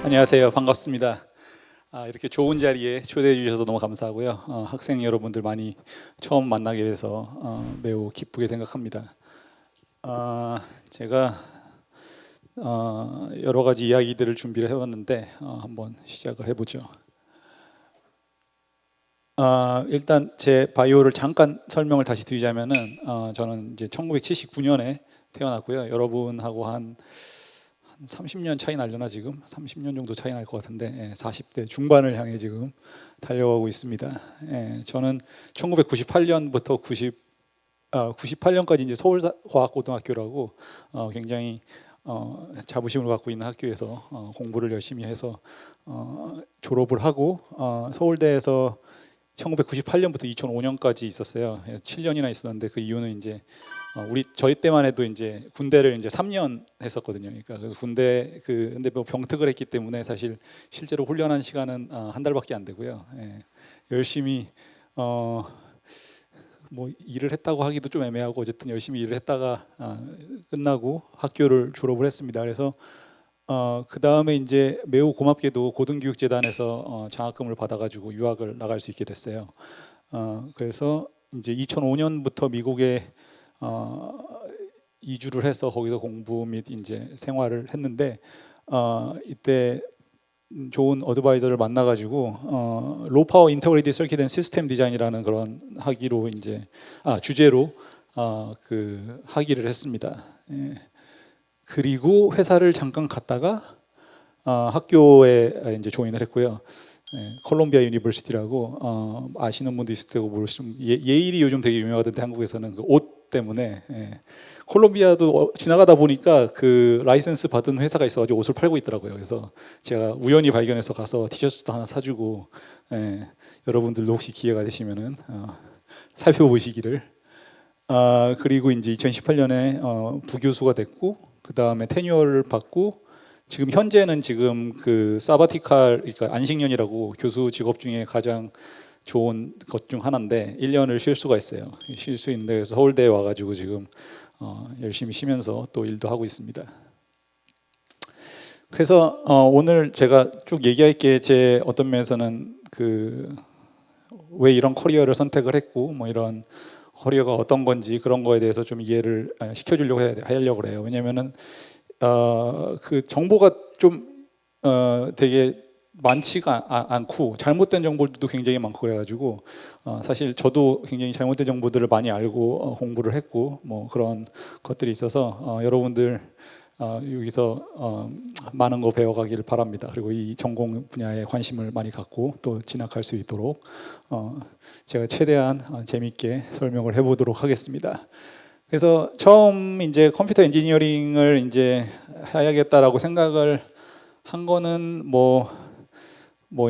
안녕하세요. 반갑습니다. 이렇게 좋은 자리에 초대해 주셔서 너무 감사하고요. 학생 여러분들 많이 처음 만나게 돼서 매우 기쁘게 생각합니다. 제가 여러 가지 이야기들을 준비를 해봤는데 한번 시작을 해보죠. 일단 제 바이오를 잠깐 설명을 다시 드리자면은 저는 이제 1979년에 태어났고요. 여러분하고 한 30년 차이 나려나 지금 30년 정도 차이 날 것 같은데 40대 중반을 향해 지금 달려가고 있습니다. 저는 1998년부터 98년까지 이제 서울과학고등학교라고 굉장히 자부심을 갖고 있는 학교에서 공부를 열심히 해서 졸업을 하고 서울대에서 1998년부터 2005년까지 있었어요. 7년이나 있었는데 그 이유는 이제 저희 때만 해도 이제 군대를 이제 3년 했었거든요. 그러니까 그래서 근데 뭐 병특을 했기 때문에 사실 실제로 훈련한 시간은 한 달밖에 안 되고요. 열심히 뭐 일을 했다고 하기도 좀 애매하고 어쨌든 열심히 일을 했다가 끝나고 학교를 졸업을 했습니다. 그래서 그 다음에 이제 매우 고맙게도 고등교육재단에서 장학금을 받아가지고 유학을 나갈 수 있게 됐어요. 그래서 이제 2005년부터 미국에 이주를 해서 거기서 공부 및 이제 생활을 했는데 이때 좋은 어드바이저를 만나가지고 로파워 인터그레이티드 서킷 앤 시스템 디자인이라는 그런 학위로 이제 주제로 그 학위를 했습니다. 그리고 회사를 잠깐 갔다가 학교에 이제 조인을 했고요. 콜롬비아 유니버시티라고 아시는 분도 있을 테고 모르시는 예일이 요즘 되게 유명하던데 한국에서는 그 옷 때문에 콜롬비아도 지나가다 보니까 그 라이센스 받은 회사가 있어가지고 옷을 팔고 있더라고요. 그래서 제가 우연히 발견해서 가서 티셔츠도 하나 사주고 여러분들도 혹시 기회가 되시면은 살펴보시기를. 그리고 이제 2018년에 부교수가 됐고 그 다음에 테뉴어를 받고 지금 현재는 지금 그 사바티칼 그러니까 안식년이라고 교수 직업 중에 가장 좋은 것 중 하나인데 1년을 쉴 수가 있어요. 쉴 수 있는데 그래서 서울대에 와가지고 지금 열심히 쉬면서 또 일도 하고 있습니다. 그래서 오늘 제가 쭉 얘기할 게 제 어떤 면에서는 그 왜 이런 커리어를 선택을 했고 뭐 이런 커리어가 어떤 건지 그런 거에 대해서 좀 이해를 시켜주려고 하려고 해요. 왜냐면은 그 정보가 좀 되게 많지가 않고 잘못된 정보들도 굉장히 많고 그래가지고 사실 저도 굉장히 잘못된 정보들을 많이 알고 공부를 했고 뭐 그런 것들이 있어서 여러분들 여기서 많은 거 배워가기를 바랍니다. 그리고 이 전공 분야에 관심을 많이 갖고 또 진학할 수 있도록 제가 최대한 재밌게 설명을 해보도록 하겠습니다. 그래서 처음 이제 컴퓨터 엔지니어링을 이제 해야겠다라고 생각을 한 거는 뭐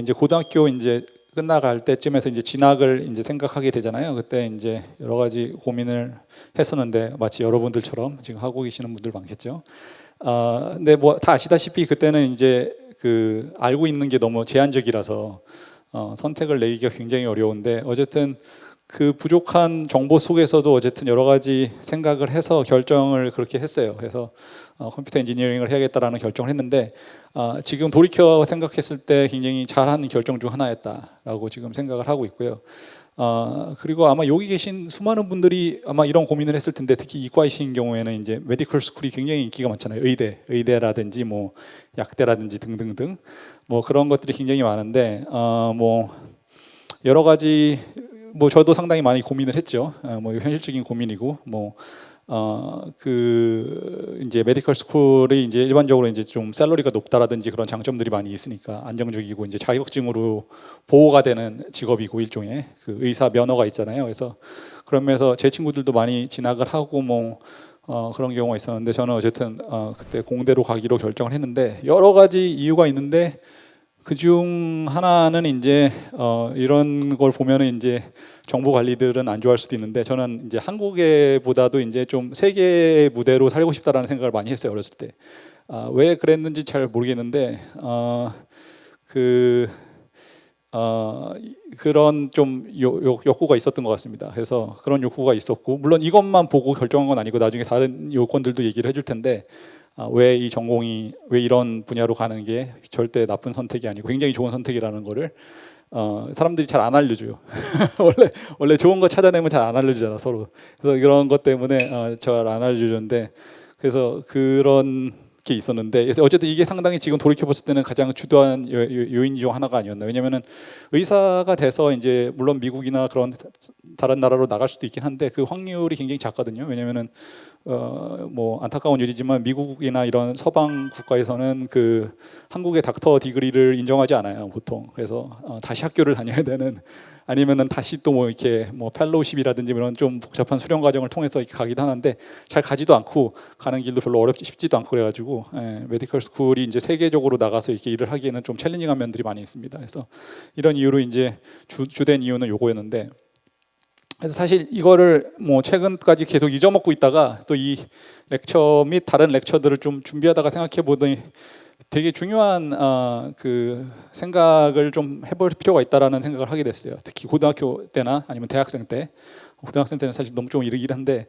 이제 고등학교 이제 끝나갈 때쯤에서 이제 진학을 이제 생각하게 되잖아요. 그때 이제 여러 가지 고민을 했었는데 마치 여러분들처럼 지금 하고 계시는 분들 많겠죠. 근데 뭐 다 아시다시피 그때는 이제 그 알고 있는 게 너무 제한적이라서 선택을 내기가 굉장히 어려운데 어쨌든 그 부족한 정보 속에서도 어쨌든 여러 가지 생각을 해서 결정을 그렇게 했어요. 그래서 컴퓨터 엔지니어링을 해야겠다라는 결정을 했는데 지금 돌이켜 생각했을 때 굉장히 잘한 결정 중 하나였다라고 지금 생각을 하고 있고요. 그리고 아마 여기 계신 수많은 분들이 아마 이런 고민을 했을 텐데 특히 이과이신 경우에는 이제 메디컬 스쿨이 굉장히 인기가 많잖아요. 의대라든지 뭐 약대라든지 등등등 뭐 그런 것들이 굉장히 많은데 뭐 여러 가지 뭐 저도 상당히 많이 고민을 했죠. 뭐 현실적인 고민이고 그 이제 메디컬 스쿨이 이제 일반적으로 이제 좀 샐러리가 높다라든지 그런 장점들이 많이 있으니까 안정적이고 이제 자격증으로 보호가 되는 직업이고 일종의 그 의사 면허가 있잖아요. 그래서 그런 면에서 제 친구들도 많이 진학을 하고 뭐 그런 경우가 있었는데 저는 어쨌든 그때 공대로 가기로 결정을 했는데 여러 가지 이유가 있는데 그중 하나는 이제 이런 걸 보면은 이제 정보 관리들은 안 좋아할 수도 있는데 저는 이제 한국에보다도 이제 좀 세계 무대로 살고 싶다라는 생각을 많이 했어요 어렸을 때. 왜 그랬는지 잘 모르겠는데 그 그런 좀 욕구가 있었던 것 같습니다. 그래서 그런 욕구가 있었고 물론 이것만 보고 결정한 건 아니고 나중에 다른 요건들도 얘기를 해줄 텐데 왜 이 전공이 왜 이런 분야로 가는 게 절대 나쁜 선택이 아니고 굉장히 좋은 선택이라는 거를 사람들이 잘 안 알려줘요. 원래 좋은 거 찾아내면 잘 안 알려주잖아 서로. 그래서 이런 것 때문에 잘 안 알려주는데 그래서 그런 게 있었는데 그래서 어쨌든 이게 상당히 지금 돌이켜 봤을 때는 가장 주도한 요인 중 하나가 아니었나. 왜냐면은 의사가 돼서 이제 물론 미국이나 그런 다른 나라로 나갈 수도 있긴 한데 그 확률이 굉장히 작거든요. 왜냐면은 뭐 안타까운 일이지만 미국이나 이런 서방 국가에서는 그 한국의 닥터 디그리를 인정하지 않아요 보통. 그래서 다시 학교를 다녀야 되는 아니면은 다시 또 뭐 이렇게 뭐 펠로우십이라든지 이런 좀 복잡한 수련 과정을 통해서 이렇게 가기도 하는데 잘 가지도 않고 가는 길도 별로 어렵지 쉽지도 않고 그래가지고 메디컬 스쿨이 이제 세계적으로 나가서 이렇게 일을 하기에는 좀 챌린징한 면들이 많이 있습니다. 그래서 이런 이유로 이제 주된 이유는 요거였는데. 그래서 사실 이거를 뭐 최근까지 계속 잊어먹고 있다가 또 이 렉처 및 다른 렉처들을 좀 준비하다가 생각해 보더니 되게 중요한 그 생각을 좀 해볼 필요가 있다라는 생각을 하게 됐어요. 특히 고등학교 때나 아니면 대학생 때. 고등학생 때는 사실 너무 좀 이르긴 한데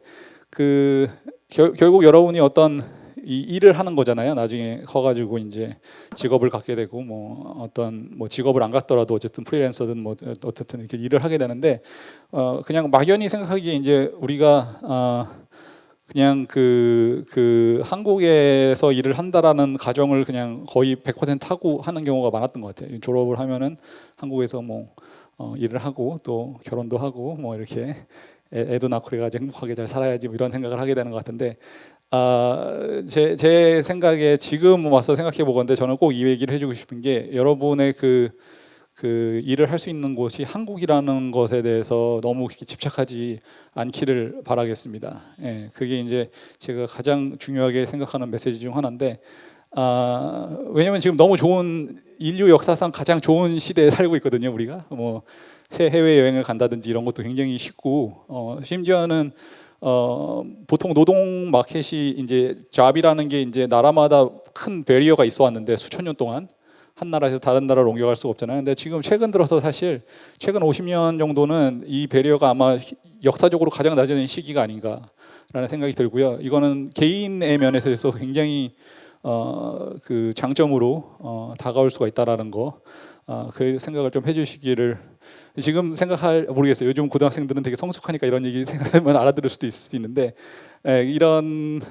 그 결국 여러분이 어떤 이 일을 하는 거잖아요. 나중에 커가지고 이제 직업을 갖게 되고 뭐 어떤 뭐 직업을 안 갖더라도 어쨌든 프리랜서든 뭐 어쨌든 이렇게 일을 하게 되는데 그냥 막연히 생각하기에 이제 우리가 그냥 그 한국에서 일을 한다라는 가정을 그냥 거의 100% 하고 하는 경우가 많았던 것 같아요. 졸업을 하면은 한국에서 뭐 일을 하고 또 결혼도 하고 뭐 이렇게 애도 낳고 그래가지고 행복하게 잘 살아야지 뭐 이런 생각을 하게 되는 것 같은데 제 생각에 지금 와서 생각해 보건데 저는 꼭 이 얘기를 해주고 싶은 게 여러분의 그 일을 할 수 있는 곳이 한국이라는 것에 대해서 너무 집착하지 않기를 바라겠습니다. 예, 그게 이제 제가 가장 중요하게 생각하는 메시지 중 하나인데 왜냐면 지금 너무 좋은 인류 역사상 가장 좋은 시대에 살고 있거든요. 우리가 뭐 새 해외 여행을 간다든지 이런 것도 굉장히 쉽고 심지어는 보통 노동 마켓이 이제 잡이라는 게 이제 나라마다 큰 베리어가 있어 왔는데 수천 년 동안 한 나라에서 다른 나라로 옮겨갈 수가 없잖아요. 근데 지금 최근 들어서 사실 최근 50년 정도는 이 배리어가 아마 역사적으로 가장 낮은 시기가 아닌가라는 생각이 들고요. 이거는 개인의 면에서 있어서 굉장히 그 장점으로 다가올 수가 있다라는 거, 그 생각을 좀 해주시기를. 지금 생각할 모르겠어요. 요즘 고등학생들은 되게 성숙하니까 이런 얘기 생각하면 알아들을 수도 있을 수도 있는데 이런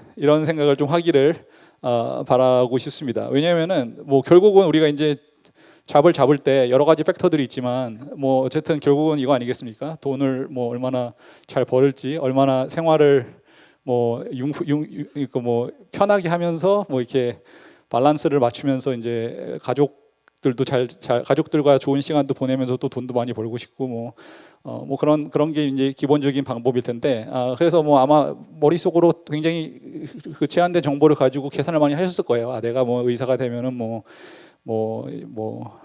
생각을 좀 하기를 바라고 싶습니다. 왜냐하면은 뭐 결국은 우리가 이제 잡을 때 여러 가지 팩터들이 있지만 뭐 어쨌든 결국은 이거 아니겠습니까? 돈을 뭐 얼마나 잘 벌을지, 얼마나 생활을 뭐 뭐 편하게 하면서 뭐 이렇게 밸런스를 맞추면서 이제 가족들도 가족들과 좋은 시간도 보내면서 또 돈도 많이 벌고 싶고 뭐 그런 게 이제 기본적인 방법일 텐데 그래서 뭐 아마 머릿속으로 굉장히 그 제한된 정보를 가지고 계산을 많이 하셨을 거예요. 내가 뭐 의사가 되면은 뭐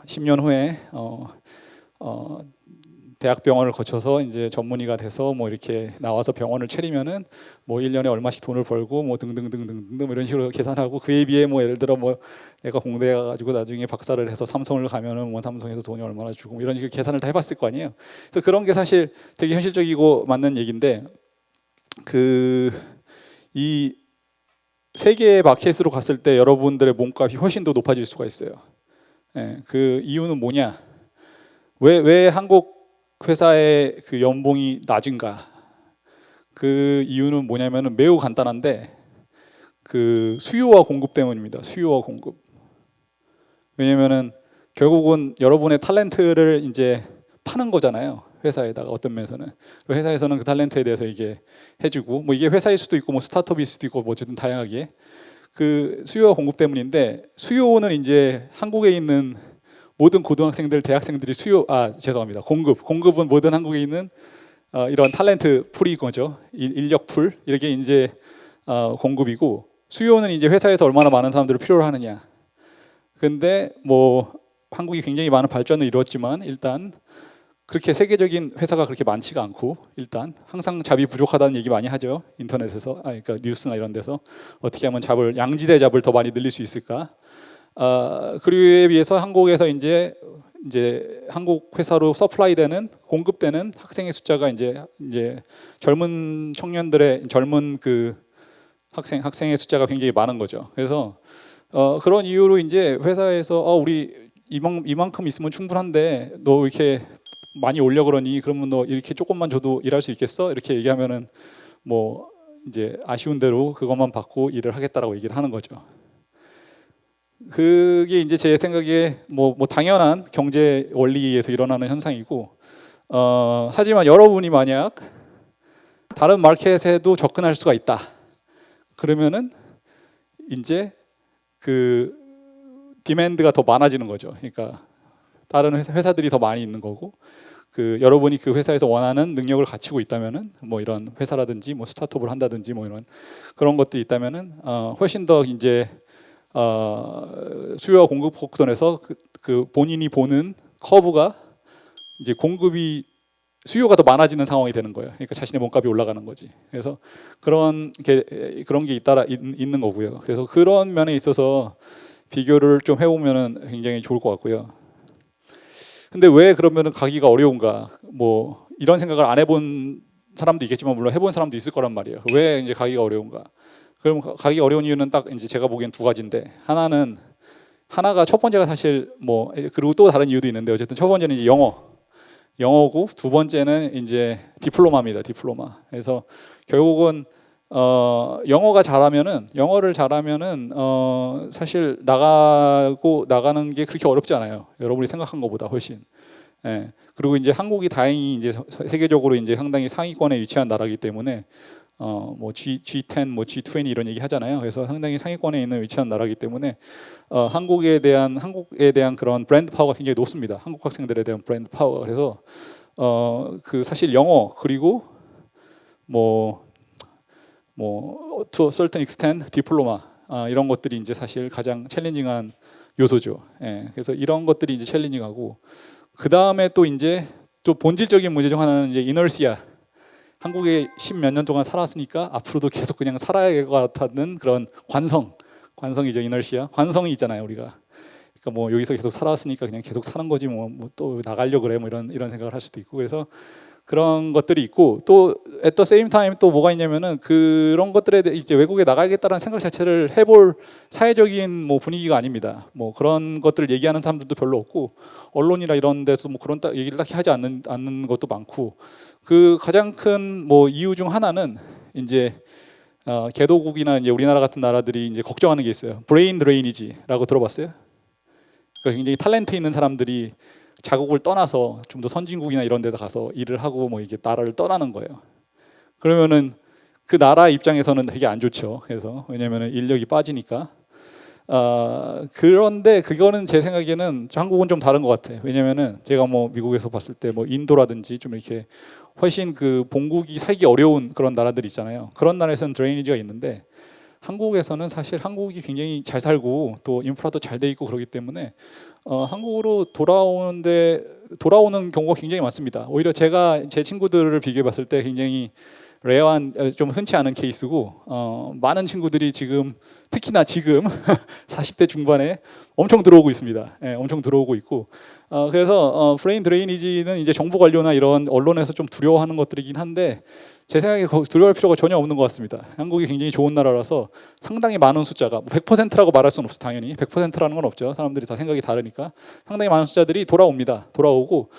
10년 후에 대학병원을 거쳐서 이제 전문의가 돼서 뭐 이렇게 나와서 병원을 차리면은 뭐 1년에 얼마씩 돈을 벌고 뭐 등등등등등 뭐 이런 식으로 계산하고 그에 비해 뭐 예를 들어 뭐 내가 공대에 가가지고 나중에 박사를 해서 삼성을 가면은 뭐 삼성에서 돈이 얼마나 주고 뭐 이런 식으로 계산을 다 해봤을 거 아니에요. 그래서 그런 게 사실 되게 현실적이고 맞는 얘기인데 이 세계의 마켓으로 갔을 때 여러분들의 몸값이 훨씬 더 높아질 수가 있어요. 예, 그 이유는 뭐냐? 왜 한국 회사의 그 연봉이 낮은가? 그 이유는 뭐냐면은 매우 간단한데 그 수요와 공급 때문입니다. 수요와 공급. 왜냐면은 결국은 여러분의 탤런트를 이제 파는 거잖아요. 회사에다가 어떤 면에서는 회사에서는 그 탤런트에 대해서 이게 해주고 뭐 이게 회사일 수도 있고 뭐 스타트업일 수도 있고 뭐 어쨌든 다양하게 그 수요와 공급 때문인데 수요는 이제 한국에 있는 모든 고등학생들, 대학생들이 죄송합니다. 공급은 모든 한국에 있는 이런 탤런트 풀이 거죠. 인력 풀 이렇게 이제 공급이고 수요는 이제 회사에서 얼마나 많은 사람들을 필요로 하느냐. 근데 뭐 한국이 굉장히 많은 발전을 이루었지만 일단 그렇게 세계적인 회사가 그렇게 많지가 않고 일단 항상 잡이 부족하다는 얘기 많이 하죠. 인터넷에서 그러니까 뉴스나 이런 데서 어떻게 하면 양지대 잡을 더 많이 늘릴 수 있을까? 그에 비해서 한국에서 이제 한국 회사로 서플라이되는 공급되는 학생의 숫자가 이제 젊은 청년들의 젊은 그 학생의 숫자가 굉장히 많은 거죠. 그래서 그런 이유로 이제 회사에서 우리 이만큼 있으면 충분한데 너 이렇게 많이 올려 그러니 그러면 너 이렇게 조금만 줘도 일할 수 있겠어? 이렇게 얘기하면은 뭐 이제 아쉬운 대로 그것만 받고 일을 하겠다라고 얘기를 하는 거죠. 그게 이제 제 생각에 뭐 당연한 경제 원리에서 일어나는 현상이고, 하지만 여러분이 만약 다른 마켓에도 접근할 수가 있다. 그러면은 이제 그 디맨드가 더 많아지는 거죠. 그러니까 다른 회사들이 더 많이 있는 거고, 그 여러분이 그 회사에서 원하는 능력을 갖추고 있다면은 뭐 이런 회사라든지 뭐 스타트업을 한다든지 뭐 이런 그런 것들이 있다면은 훨씬 더 이제 수요와 공급 곡선에서 그 본인이 보는 커브가 이제 공급이 수요가 더 많아지는 상황이 되는 거예요. 그러니까 자신의 몸값이 올라가는 거지. 그래서 그런 게 있는 거고요. 그래서 그런 면에 있어서 비교를 좀 해보면은 굉장히 좋을 것 같고요. 근데 왜 그러면은 가기가 어려운가? 뭐 이런 생각을 안 해본 사람도 있겠지만 물론 해본 사람도 있을 거란 말이에요. 왜 이제 가기가 어려운가? 그럼 가기 어려운 이유는 딱 이제 제가 보기엔 두 가지인데, 하나가 첫 번째가 사실 뭐 그리고 또 다른 이유도 있는데 어쨌든 첫 번째는 이제 영어고 두 번째는 이제 디플로마입니다. 디플로마. 그래서 결국은 영어를 잘하면은 사실 나가는 게 그렇게 어렵지 않아요. 여러분이 생각한 것보다 훨씬. 예. 그리고 이제 한국이 다행히 이제 세계적으로 이제 상당히 상위권에 위치한 나라이기 때문에 뭐 G10, 뭐 G20 이런 얘기 하잖아요. 그래서 상당히 상위권에 있는 위치한 나라이기 때문에 한국에 대한 그런 브랜드 파워가 굉장히 높습니다. 한국 학생들에 대한 브랜드 파워. 그래서 그 사실 영어 그리고 to a certain extent 디플로마 이런 것들이 이제 사실 가장 챌린징한 요소죠. 예. 그래서 이런 것들이 이제 챌린징하고, 그 다음에 또 이제 또 본질적인 문제 중 하나는 이제 이너시아. 한국에 10몇 년 동안 살았으니까 앞으로도 계속 그냥 살아야 될 것 같다는 그런 관성이죠. 이너시아. 관성이 있잖아요, 우리가. 그러니까 뭐 여기서 계속 살았으니까 그냥 계속 사는 거지 뭐 또 나가려고 그래 뭐 이런 생각을 할 수도 있고, 그래서 그런 것들이 있고, 또 at the same time 또 뭐가 있냐면은 그런 것들에 대해 이제 외국에 나가야겠다는 생각 자체를 해볼 사회적인 뭐 분위기가 아닙니다. 뭐 그런 것들을 얘기하는 사람들도 별로 없고, 언론이나 이런 데서 뭐 그런 얘기를 딱히 하지 않는 것도 많고, 그 가장 큰 뭐 이유 중 하나는 이제 개도국이나 이제 우리나라 같은 나라들이 이제 걱정하는 게 있어요. 브레인 드레이니지라고 들어봤어요? 그러니까 굉장히 탤런트 있는 사람들이 자국을 떠나서 좀 더 선진국이나 이런 데서 가서 일을 하고 뭐 이게 나라를 떠나는 거예요. 그러면은 그 나라 입장에서는 되게 안 좋죠. 그래서 왜냐면은 인력이 빠지니까. 그런데 그거는 제 생각에는 한국은 좀 다른 것 같아요. 왜냐면은 제가 뭐 미국에서 봤을 때 뭐 인도라든지 좀 이렇게 훨씬 그 본국이 살기 어려운 그런 나라들 있잖아요. 그런 나라에서는 드레이니지가 있는데, 한국에서는 사실 한국이 굉장히 잘 살고 또 인프라도 잘 돼 있고 그렇기 때문에 한국으로 돌아오는 경우가 굉장히 많습니다. 오히려 제가 제 친구들을 비교해 봤을 때 굉장히 레어한, 좀 흔치 않은 케이스고, 많은 친구들이 특히나 지금 40대 중반에 엄청 들어오고 있습니다. 예, 엄청 들어오고 있고, 그래서 브레인 드레이니지는 이제 정부 관료나 이런 언론에서 좀 두려워하는 것들이긴 한데, 제 생각에 두려워할 필요가 전혀 없는 것 같습니다. 한국이 굉장히 좋은 나라라서 상당히 많은 숫자가, 100%라고 말할 수는 없어, 당연히 100%라는 건 없죠. 사람들이 다 생각이 다르니까 상당히 많은 숫자들이 돌아오고,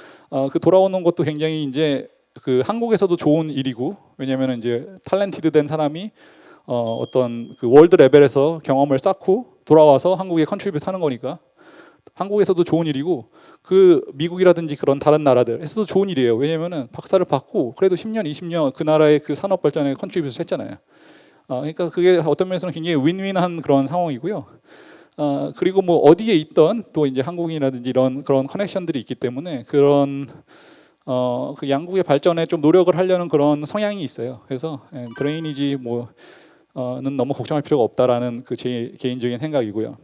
그 돌아오는 것도 굉장히 이제 그 한국에서도 좋은 일이고, 왜냐하면 이제 탤런티드 된 사람이 어떤 그 월드 레벨에서 경험을 쌓고 돌아와서 한국에 컨트리뷰트 하는 거니까 한국에서도 좋은 일이고, 그 미국이라든지 그런 다른 나라들에서도 좋은 일이에요. 왜냐면은 박사를 받고 그래도 10년, 20년 그 나라의 그 산업 발전에 컨트리뷰트 했잖아요. 그러니까 그게 어떤 면에서는 굉장히 윈윈한 그런 상황이고요. 그리고 뭐 어디에 있던 또 이제 한국인이라든지 이런 그런 커넥션들이 있기 때문에 그런 그 양국의 발전에 좀 노력을 하려는 그런 성향이 있어요. 그래서 드레이니지 는 너무 걱정할 필요가 없다라는 그 제 개인적인 생각이고요.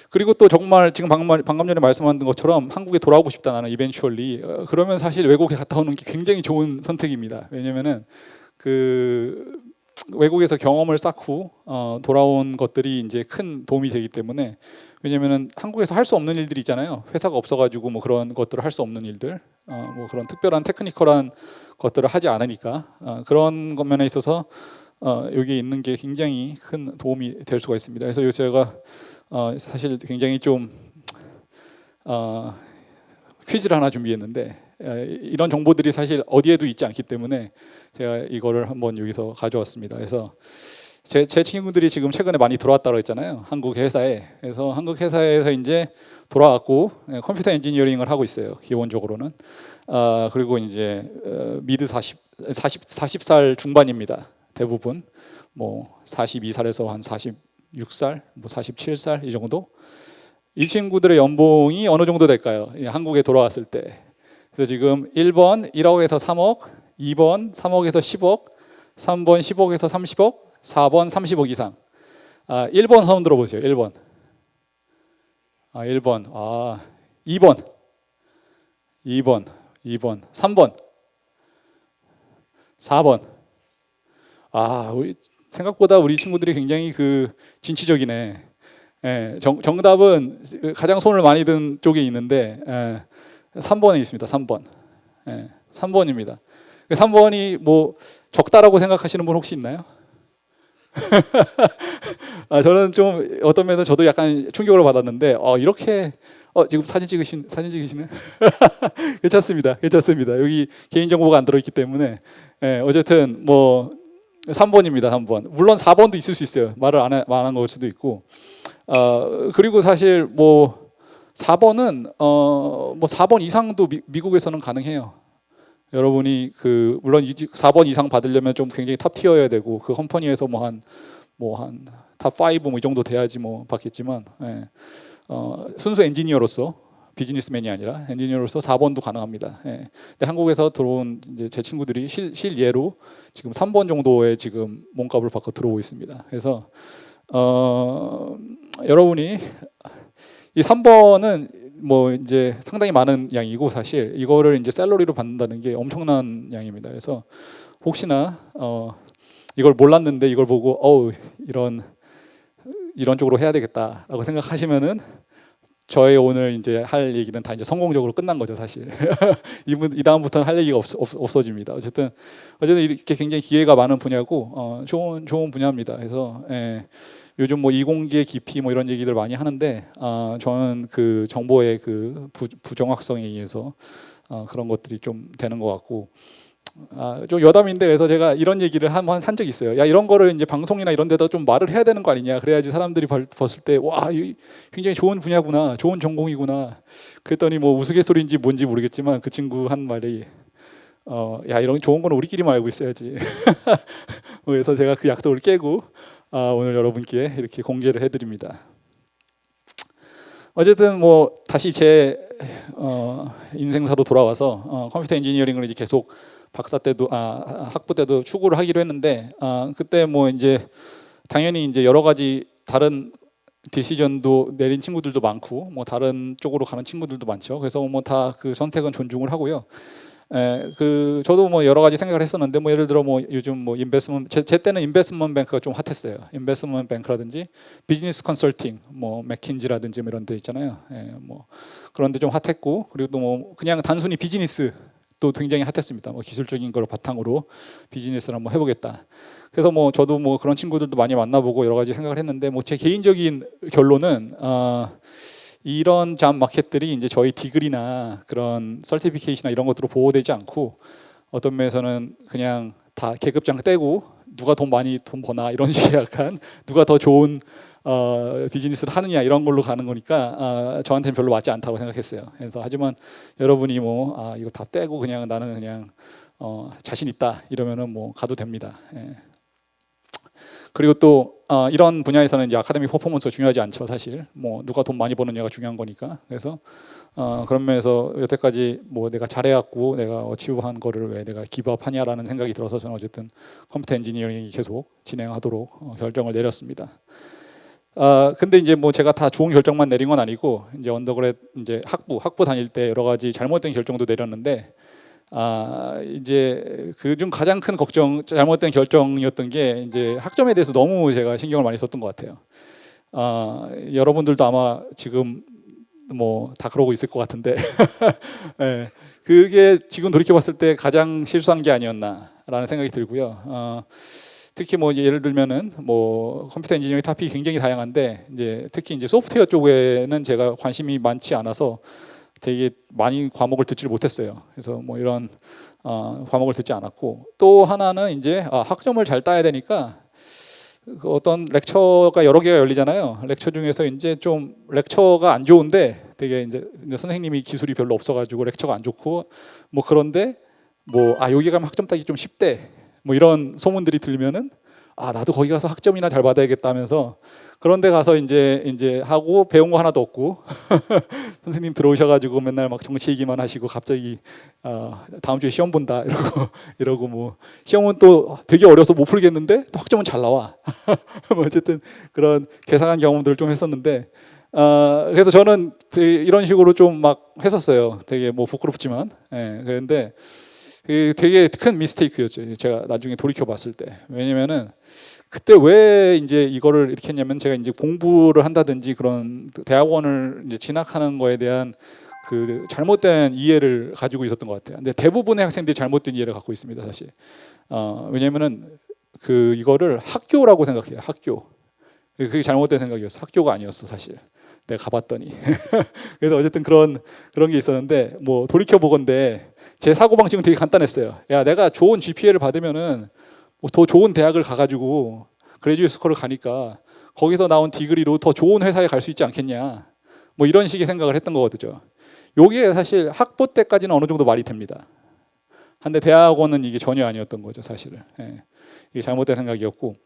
그리고 또 정말 지금 방금 전에 말씀하신 것처럼 한국에 돌아오고 싶다 나는 이벤츄얼리, 그러면 사실 외국에 갔다 오는 게 굉장히 좋은 선택입니다. 왜냐면은 그 외국에서 경험을 쌓고 돌아온 것들이 이제 큰 도움이 되기 때문에, 왜냐면은 한국에서 할 수 없는 일들이 있잖아요. 회사가 없어가지고 뭐 그런 것들을 할 수 없는 일들, 뭐 그런 특별한 테크니컬한 것들을 하지 않으니까, 그런 면에 있어서 여기 있는 게 굉장히 큰 도움이 될 수가 있습니다. 그래서 요새 제가 사실 굉장히 좀 퀴즈를 하나 준비했는데 이런 정보들이 사실 어디에도 있지 않기 때문에 제가 이거를 한번 여기서 가져왔습니다. 그래서 제 친구들이 지금 최근에 많이 들어왔다고 했잖아요. 한국 회사에. 그래서 한국 회사에서 이제 돌아왔고 컴퓨터 엔지니어링을 하고 있어요. 기본적으로는. 그리고 이제 미드 40살 중반입니다. 대부분 뭐 42살에서 한 46살, 뭐 47살 이 정도. 이 친구들의 연봉이 어느 정도 될까요? 한국에 돌아왔을 때. 그래서 지금 1번 1억에서 3억, 2번 3억에서 10억, 3번 10억에서 30억, 4번 30억 이상. 1번 손 들어보세요. 1번. 1번. 2번. 2번. 2번. 3번. 4번. 생각보다 우리 친구들이 굉장히 진취적이네. 정답은 가장 손을 많이 든 쪽에 있는데 3번에 있습니다. 3번. 3번입니다. 3번이 뭐 적다라고 생각하시는 분 혹시 있나요? 저는 좀 어떤 면에서 저도 약간 충격을 받았는데 이렇게 지금 사진 찍으시네. 괜찮습니다. 여기 개인 정보가 안 들어있기 때문에 어쨌든 뭐 3번입니다. 3번. 물론 4번도 있을 수 있어요. 말을 안 한 걸 수도 있고. 그리고 사실 뭐 4번은 뭐 4번 이상도 미국에서는 가능해요. 여러분이 물론 4번 이상 받으려면 좀 굉장히 탑 티어여야 되고 그 컴퍼니에서 뭐 한 탑 5 뭐 이 정도 돼야지 뭐 받겠지만 순수 엔지니어로서 비즈니스맨이 아니라 엔지니어로서 4번도 가능합니다. 근데 한국에서 들어온 이제 제 친구들이 실예로 지금 3번 정도의 지금 몸값을 받고 들어오고 있습니다. 그래서 여러분이 이 3번은 뭐 이제 상당히 많은 양이고 사실 이거를 이제 샐러리로 받는다는 게 엄청난 양입니다. 그래서 혹시나 이걸 몰랐는데 이걸 보고 이런 쪽으로 해야 되겠다라고 생각하시면은 저의 오늘 이제 할 얘기는 다 이제 성공적으로 끝난 거죠 사실. 이 다음부터는 할 얘기가 없어집니다. 어쨌든 이렇게 굉장히 기회가 많은 분야고 좋은 분야입니다. 그래서 요즘 뭐 이공계 깊이 뭐 이런 얘기들 많이 하는데 저는 그 정보의 부정확성에 의해서 그런 것들이 좀 되는 것 같고 좀 여담인데 그래서 제가 이런 얘기를 한 적이 있어요. 야 이런 거를 이제 방송이나 이런 데다 좀 말을 해야 되는 거 아니냐. 그래야지 사람들이 봤을 때 와 굉장히 좋은 분야구나, 좋은 전공이구나. 그랬더니 뭐 우스갯소리인지 뭔지 모르겠지만 그 친구 한 말이 야 이런 좋은 거는 우리끼리만 알고 있어야지. 그래서 제가 그 약속을 깨고 오늘 여러분께 이렇게 공개를 해드립니다. 어쨌든 뭐 다시 제 인생사로 돌아와서 컴퓨터 엔지니어링을 이제 계속 박사 때도 학부 때도 추구를 하기로 했는데 그때 뭐 이제 당연히 이제 여러 가지 다른 디시전도 내린 친구들도 많고 뭐 다른 쪽으로 가는 친구들도 많죠. 그래서 뭐 다 그 선택은 존중을 하고요. 저도 뭐 여러 가지 생각을 했었는데 뭐 예를 들어 뭐 요즘 뭐 인베스트먼트 제 때는 인베스트먼트 뱅크가 좀 핫했어요. 인베스트먼트 뱅크라든지 비즈니스 컨설팅 뭐 맥킨지라든지 뭐 이런 데 있잖아요. 뭐 그런 데 좀 핫했고 그리고 또 뭐 그냥 단순히 비즈니스 또 굉장히 핫했습니다. 뭐 기술적인 걸 바탕으로 비즈니스를 한번 해보겠다. 그래서 뭐 저도 뭐 그런 친구들도 많이 만나보고 여러 가지 생각을 했는데 뭐 제 개인적인 결론은 이런 잡 마켓들이 이제 저희 디그리나 그런 서티피케이션이나 이런 것들로 보호되지 않고 어떤 면에서는 그냥 다 계급장 떼고 누가 돈 버나 이런 식의 약간 누가 더 좋은 비즈니스를 하느냐 이런 걸로 가는 거니까 저한테는 별로 맞지 않다고 생각했어요. 그래서 하지만 여러분이 뭐 이거 다 떼고 그냥 나는 그냥 자신 있다 이러면은 뭐 가도 됩니다. 그리고 또 이런 분야에서는 이제 아카데믹 퍼포먼스가 중요하지 않죠 사실. 뭐 누가 돈 많이 버느냐가 중요한 거니까. 그래서 그런 면에서 여태까지 뭐 내가 잘해왔고 내가 어치브한 거를 왜 내가 기브업하냐라는 생각이 들어서 저는 어쨌든 컴퓨터 엔지니어링이 계속 진행하도록 결정을 내렸습니다. 근데 이제 뭐 제가 다 좋은 결정만 내린 건 아니고 이제 언더그레드 이제 학부 다닐 때 여러 가지 잘못된 결정도 내렸는데 이제 그중 가장 큰 잘못된 결정이었던 게 이제 학점에 대해서 너무 제가 신경을 많이 썼던 것 같아요. 여러분들도 아마 지금 뭐 다 그러고 있을 것 같은데 네, 그게 지금 돌이켜 봤을 때 가장 실수한 게 아니었나라는 생각이 들고요. 특히 뭐 예를 들면은 뭐 컴퓨터 엔지니어링 토픽이 굉장히 다양한데 이제 특히 이제 소프트웨어 쪽에는 제가 관심이 많지 않아서 되게 많이 과목을 듣지를 못했어요. 그래서 뭐 이런 과목을 듣지 않았고, 또 하나는 이제 학점을 잘 따야 되니까 그 어떤 렉처가 여러 개가 열리잖아요. 렉처 중에서 이제 좀 렉처가 안 좋은데 되게 이제 선생님이 기술이 별로 없어가지고 렉처가 안 좋고 뭐 그런데 뭐 여기 가면 학점 따기 좀 쉽대 뭐 이런 소문들이 들면은 나도 거기 가서 학점이나 잘 받아야겠다면서 그런데 가서 이제 하고 배운 거 하나도 없고 선생님 들어오셔가지고 맨날 막 정치 얘기만 하시고 갑자기 다음 주에 시험 본다 이러고 뭐 시험은 또 되게 어려서 못 풀겠는데 또 학점은 잘 나와. 뭐 어쨌든 그런 계산한 경험들을 좀 했었는데 그래서 저는 이런 식으로 좀 막 했었어요. 되게 뭐 부끄럽지만 그런데 되게 큰 미스테이크였죠. 제가 나중에 돌이켜 봤을 때. 왜냐면은 그때 왜 이제 이거를 이렇게 했냐면 제가 이제 공부를 한다든지 그런 대학원을 이제 진학하는 거에 대한 그 잘못된 이해를 가지고 있었던 것 같아요. 근데 대부분의 학생들이 잘못된 이해를 갖고 있습니다, 사실. 왜냐면은 이거를 학교라고 생각해요. 학교. 그게 잘못된 생각이었어. 학교가 아니었어, 사실. 내가 가봤더니. 그래서 어쨌든 그런 게 있었는데 뭐 돌이켜 보건데 제 사고 방식은 되게 간단했어요. 야, 내가 좋은 GPA를 받으면은 뭐 더 좋은 대학을 가가지고 그레듀에이트 스쿨을 가니까 거기서 나온 디그리로 더 좋은 회사에 갈 수 있지 않겠냐. 뭐 이런 식의 생각을 했던 거거든요. 요게 사실 학부 때까지는 어느 정도 말이 됩니다. 한데 대학원은 이게 전혀 아니었던 거죠, 사실은. 이게 잘못된 생각이었고.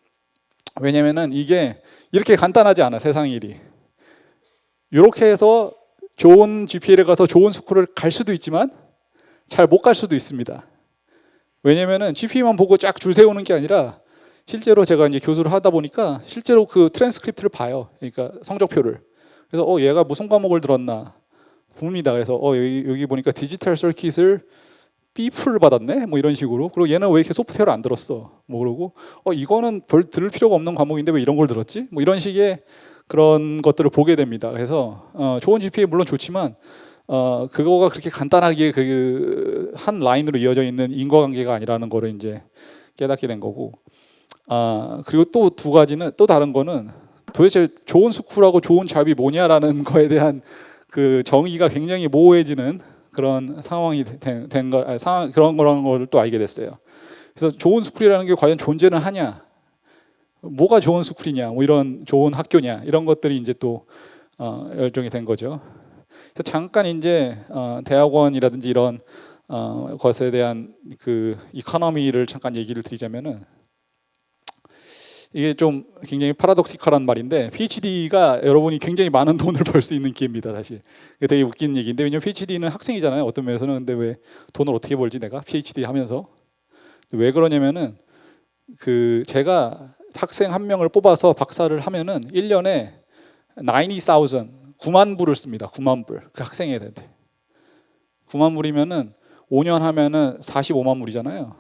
왜냐면은 이게 이렇게 간단하지 않아, 세상 일이. 이렇게 해서 좋은 GPA를 가서 좋은 스쿨을 갈 수도 있지만 잘 못 갈 수도 있습니다. 왜냐면은 GPA만 보고 쫙 줄 세우는 게 아니라 실제로 제가 이제 교수를 하다 보니까 실제로 그 트랜스크립트를 봐요. 그러니까 성적표를. 그래서 얘가 무슨 과목을 들었나 봅니다. 그래서 여기 보니까 디지털 서킷을 B풀을 받았네? 뭐 이런 식으로. 그리고 얘는 왜 이렇게 소프트웨어를 안 들었어? 뭐 그러고 이거는 별 들을 필요가 없는 과목인데 왜 이런 걸 들었지? 뭐 이런 식의 그런 것들을 보게 됩니다. 그래서 좋은 GPA 물론 좋지만 그거가 그렇게 간단하게 한 라인으로 이어져 있는 인과관계가 아니라는 거를 이제 깨닫게 된 거고. 그리고 또 두 가지는 또 다른 거는 도대체 좋은 스쿨하고 좋은 잡이 뭐냐라는 거에 대한 그 정의가 굉장히 모호해지는 그런 상황이 그런 거라는 걸 또 알게 됐어요. 그래서 좋은 스쿨이라는 게 과연 존재는 하냐? 뭐가 좋은 스쿨이냐? 뭐 이런 좋은 학교냐? 이런 것들이 이제 또 열정이 된 거죠. 그래서 잠깐 이제 대학원이라든지 이런 것에 대한 그 이코노미를 잠깐 얘기를 드리자면은 이게 좀 굉장히 파라독시컬한 말인데 PhD가 여러분이 굉장히 많은 돈을 벌 수 있는 기회입니다, 사실. 이게 되게 웃긴 얘기인데 왜냐면 PhD는 학생이잖아요, 어떤 면에서는. 근데 왜 돈을 어떻게 벌지 내가 PhD 하면서? 왜 그러냐면은 제가 학생 한 명을 뽑아서 박사를 하면은 1년에 9만 불을 씁니다. 9만 불. 그 학생에 대해. 9만 불이면은 5년 하면은 45만 불이잖아요.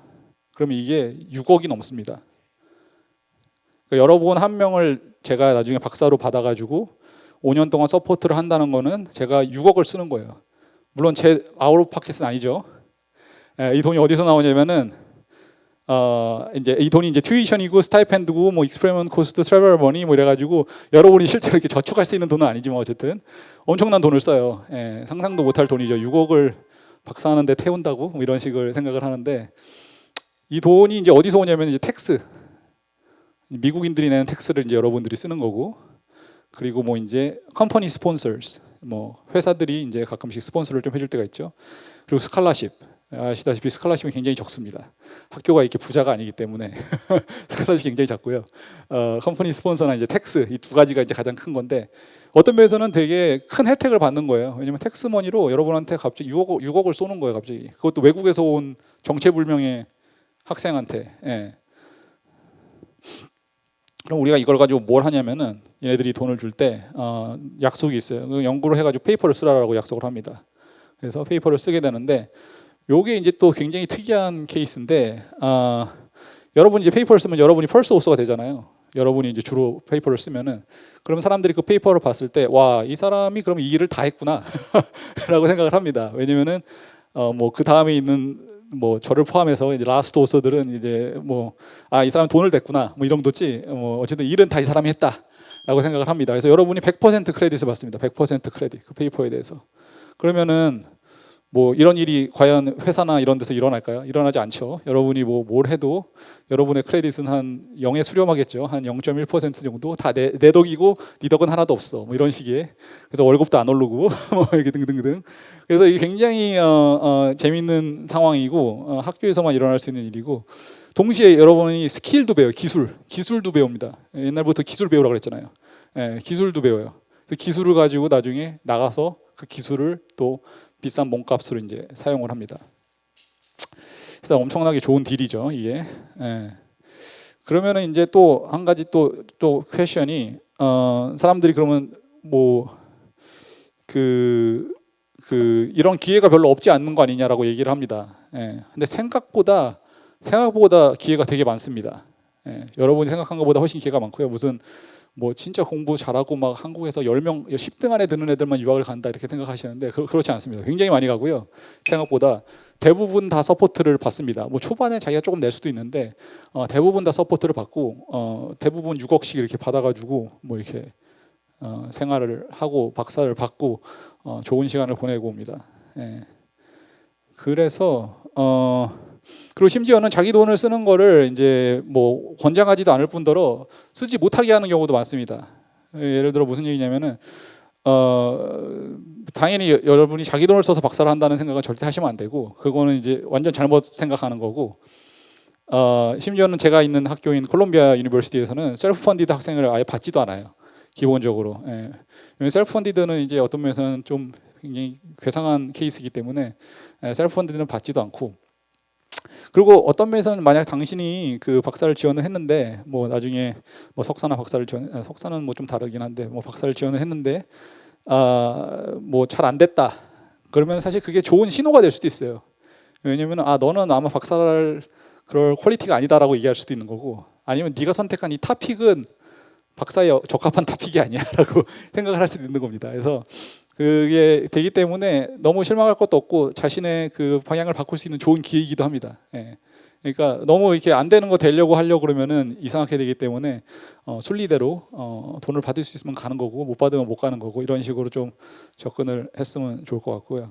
그러면 이게 6억이 넘습니다. 그러니까 여러분 한 명을 제가 나중에 박사로 받아가지고 5년 동안 서포트를 한다는 거는 제가 6억을 쓰는 거예요. 물론 제 아웃 오브 파켓은 아니죠. 이 돈이 어디서 나오냐면은 이제 이 돈이 이제 튜이션이고 스타이펜드고 뭐 익스페리먼트 코스트 트래블 머니 뭐 이래가지고 여러분이 실제로 이렇게 저축할 수 있는 돈은 아니지만 어쨌든 엄청난 돈을 써요. 상상도 못할 돈이죠. 6억을 박사하는데 태운다고 뭐 이런 식을 생각을 하는데 이 돈이 이제 어디서 오냐면 이제 텍스. 미국인들이 내는 텍스를 이제 여러분들이 쓰는 거고, 그리고 뭐 이제 컴퍼니 스폰서스, 뭐 회사들이 이제 가끔씩 스폰서를 좀 해줄 때가 있죠. 그리고 스칼라십. 아시다시피 스칼라십은 굉장히 적습니다. 학교가 이렇게 부자가 아니기 때문에 스칼라십이 굉장히 작고요. 컴퍼니 스폰서나 이제 텍스, 이 두 가지가 이제 가장 큰 건데 어떤 면에서는 되게 큰 혜택을 받는 거예요. 왜냐면 텍스 머니로 여러분한테 갑자기 6억을 쏘는 거예요, 갑자기. 그것도 외국에서 온 정체불명의 학생한테. 그럼 우리가 이걸 가지고 뭘 하냐면은 얘네들이 돈을 줄 때 약속이 있어요. 연구를 해가지고 페이퍼를 쓰라고 약속을 합니다. 그래서 페이퍼를 쓰게 되는데 요게 이제 또 굉장히 특이한 케이스인데 여러분이 이제 페이퍼를 쓰면 여러분이 펄스 오서가 되잖아요. 여러분이 이제 주로 페이퍼를 쓰면은 그럼 사람들이 그 페이퍼를 봤을 때 와, 이 사람이 그럼 이 일을 다 했구나 라고 생각을 합니다. 왜냐면은 뭐 그 다음에 있는 뭐 저를 포함해서 이제 라스트 오서들은 이제 뭐 아 이 사람 돈을 댔구나 뭐 이 정도지 뭐 어쨌든 일은 다 이 사람이 했다라고 생각을 합니다. 그래서 여러분이 100% 크레딧을 받습니다. 100% 크레딧 그 페이퍼에 대해서. 그러면은 뭐 이런 일이 과연 회사나 이런 데서 일어날까요? 일어나지 않죠. 여러분이 뭐 뭘 해도 여러분의 크레딧은 한 0에 수렴하겠죠. 한 0.1% 정도 내 덕이고 네 덕은 하나도 없어. 뭐 이런 식의. 그래서 월급도 안 오르고 뭐 이렇게 등등등. 그래서 이게 굉장히 재밌는 상황이고 학교에서만 일어날 수 있는 일이고 동시에 여러분이 스킬도 배워요. 기술도 배웁니다. 옛날부터 기술 배우라고 그랬잖아요. 예, 기술도 배워요. 그 기술을 가지고 나중에 나가서 그 기술을 또 비싼 몸값으로 이제 사용을 합니다. 그래서 엄청나게 좋은 딜이죠, 이게. 예. 그러면은 이제 또 한 가지 또 퀘션이 사람들이 그러면 뭐 이런 기회가 별로 없지 않는 거 아니냐라고 얘기를 합니다. 예. 근데 생각보다 기회가 되게 많습니다. 예. 여러분이 생각한 것보다 훨씬 기회가 많고요. 무슨 뭐 진짜 공부 잘하고 막 한국에서 10명, 10등 안에 드는 애들만 유학을 간다 이렇게 생각하시는데 그렇지 않습니다. 굉장히 많이 가고요. 생각보다 대부분 다 서포트를 받습니다. 뭐 초반에 자기가 조금 낼 수도 있는데 대부분 다 서포트를 받고 대부분 6억씩 이렇게 받아가지고 뭐 이렇게 생활을 하고 박사를 받고 좋은 시간을 보내고 옵니다. 예. 그래서 그리고 심지어는 자기 돈을 쓰는 거를 이제 뭐 권장하지도 않을 뿐더러 쓰지 못하게 하는 경우도 많습니다. 예를 들어 무슨 얘기냐면은 당연히 여러분이 자기 돈을 써서 박사를 한다는 생각은 절대 하시면 안 되고 그거는 이제 완전 잘못 생각하는 거고 심지어는 제가 있는 학교인 콜롬비아 유니버시티에서는 셀프 펀디드 학생을 아예 받지도 않아요. 기본적으로. 예. 셀프 펀디드는 이제 어떤 면에서는 좀 굉장히 괴상한 케이스이기 때문에 셀프 펀디드는 받지도 않고 그리고 어떤 면에서는 만약 당신이 그 박사를 지원을 했는데 뭐 나중에 뭐 석사나 박사를 석사는 뭐 좀 다르긴 한데 뭐 박사를 지원을 했는데 뭐 잘 안 됐다 그러면 사실 그게 좋은 신호가 될 수도 있어요. 왜냐면 너는 아마 박사를 그럴 퀄리티가 아니다라고 얘기할 수도 있는 거고 아니면 네가 선택한 이 타픽은 박사에 적합한 타픽이 아니야라고 생각을 할 수도 있는 겁니다. 그래서 그게 되기 때문에 너무 실망할 것도 없고 자신의 그 방향을 바꿀 수 있는 좋은 기회이기도 합니다. 예. 그러니까 너무 이렇게 안 되는 거 되려고 하려고 그러면은 이상하게 되기 때문에 순리대로 돈을 받을 수 있으면 가는 거고 못 받으면 못 가는 거고 이런 식으로 좀 접근을 했으면 좋을 것 같고요.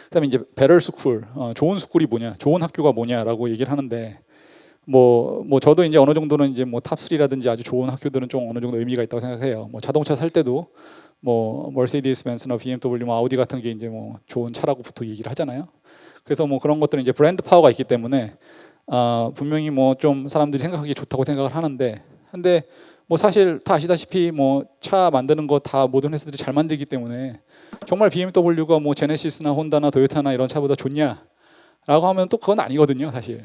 그다음에 이제 better school, 좋은 스쿨이 뭐냐, 좋은 학교가 뭐냐라고 얘기를 하는데 뭐 저도 이제 어느 정도는 이제 뭐 탑3라든지 아주 좋은 학교들은 좀 어느 정도 의미가 있다고 생각해요. 뭐 자동차 살 때도 뭐 머세디스 벤츠나 BMW, 뭐 아우디 같은 게 이제 뭐 좋은 차라고 보통 얘기를 하잖아요. 그래서 뭐 그런 것들은 이제 브랜드 파워가 있기 때문에 분명히 뭐 좀 사람들이 생각하기 좋다고 생각을 하는데 근데 뭐 사실 다 아시다시피 뭐 차 만드는 거 다 모든 회사들이 잘 만들기 때문에 정말 BMW가 뭐 제네시스나 혼다나 도요타나 이런 차보다 좋냐? 라고 하면 또 그건 아니거든요, 사실.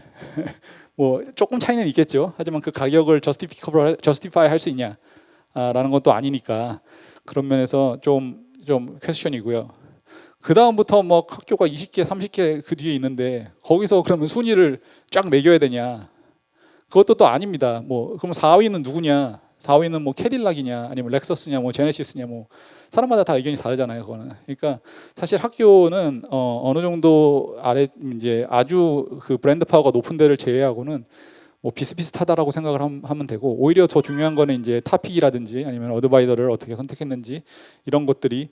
뭐 조금 차이는 있겠죠. 하지만 그 가격을 저스티파이 할 수 있냐? 라는 것도 아니니까 그런 면에서 좀 퀘스천이고요. 그 다음부터 뭐 학교가 20개, 30개 그 뒤에 있는데 거기서 그러면 순위를 쫙 매겨야 되냐? 그것도 또 아닙니다. 뭐 그럼 4위는 누구냐? 4위는 뭐 캐딜락이냐, 아니면 렉서스냐, 뭐 제네시스냐, 뭐 사람마다 다 의견이 다르잖아요, 그거는. 그러니까 사실 학교는 어느 정도 아래 이제 아주 그 브랜드 파워가 높은 데를 제외하고는 뭐 비슷비슷하다라고 생각을 하면 되고 오히려 더 중요한 거는 이제 타픽이라든지 아니면 어드바이저를 어떻게 선택했는지 이런 것들이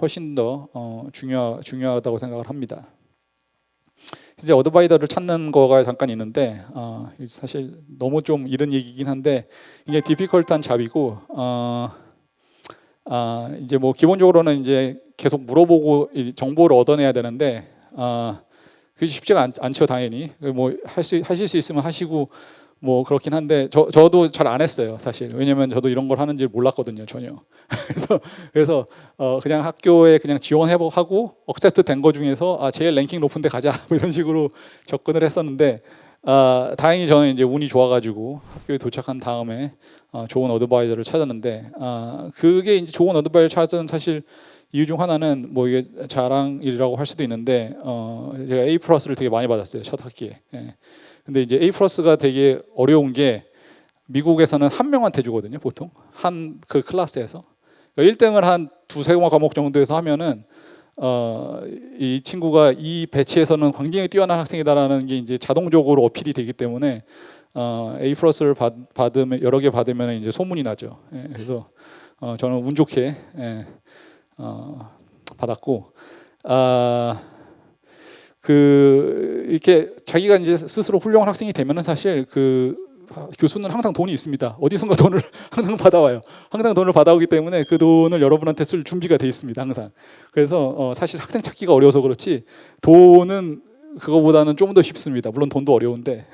훨씬 더 중요하다고 생각을 합니다. 이제 어드바이저를 찾는 거가 잠깐 있는데 사실 너무 좀 이런 얘기긴 한데 이게 디피컬트한 잡이고 이제 뭐 기본적으로는 이제 계속 물어보고 정보를 얻어내야 되는데 그게 쉽지가 않죠, 당연히. 뭐 하실 수 있으면 하시고 뭐 그렇긴 한데 저도 잘 안 했어요, 사실. 왜냐면 저도 이런 걸 하는지 몰랐거든요, 전혀. 그래서 그냥 학교에 그냥 지원하고 억셉트 된 거 중에서 제일 랭킹 높은 데 가자 뭐 이런 식으로 접근을 했었는데 다행히 저는 이제 운이 좋아가지고 학교에 도착한 다음에 좋은 어드바이저를 찾았는데 그게 이제 좋은 어드바이저 찾은 사실 이유 중 하나는 뭐 이게 자랑이라고 할 수도 있는데 제가 A+를 되게 많이 받았어요, 첫 학기에. 예. 근데 이제 A+가 되게 어려운 게 미국에서는 한 명한테 주거든요, 보통 한 그 클래스에서. 1등을 한 두세 과목 정도에서 하면은 이 친구가 이 배치에서는 굉장히 뛰어난 학생이다라는 게 이제 자동적으로 어필이 되기 때문에 A 플러스를 받으면 여러 개 받으면 이제 소문이 나죠. 예, 그래서 저는 운 좋게 받았고 이렇게 자기가 이제 스스로 훌륭한 학생이 되면은 사실 교수는 항상 돈이 있습니다. 어디선가 돈을 항상 받아와요. 항상 돈을 받아오기 때문에 그 돈을 여러분한테 쓸 준비가 돼 있습니다. 항상. 그래서 사실 학생 찾기가 어려워서 그렇지 돈은 그거보다는 좀 더 쉽습니다. 물론 돈도 어려운데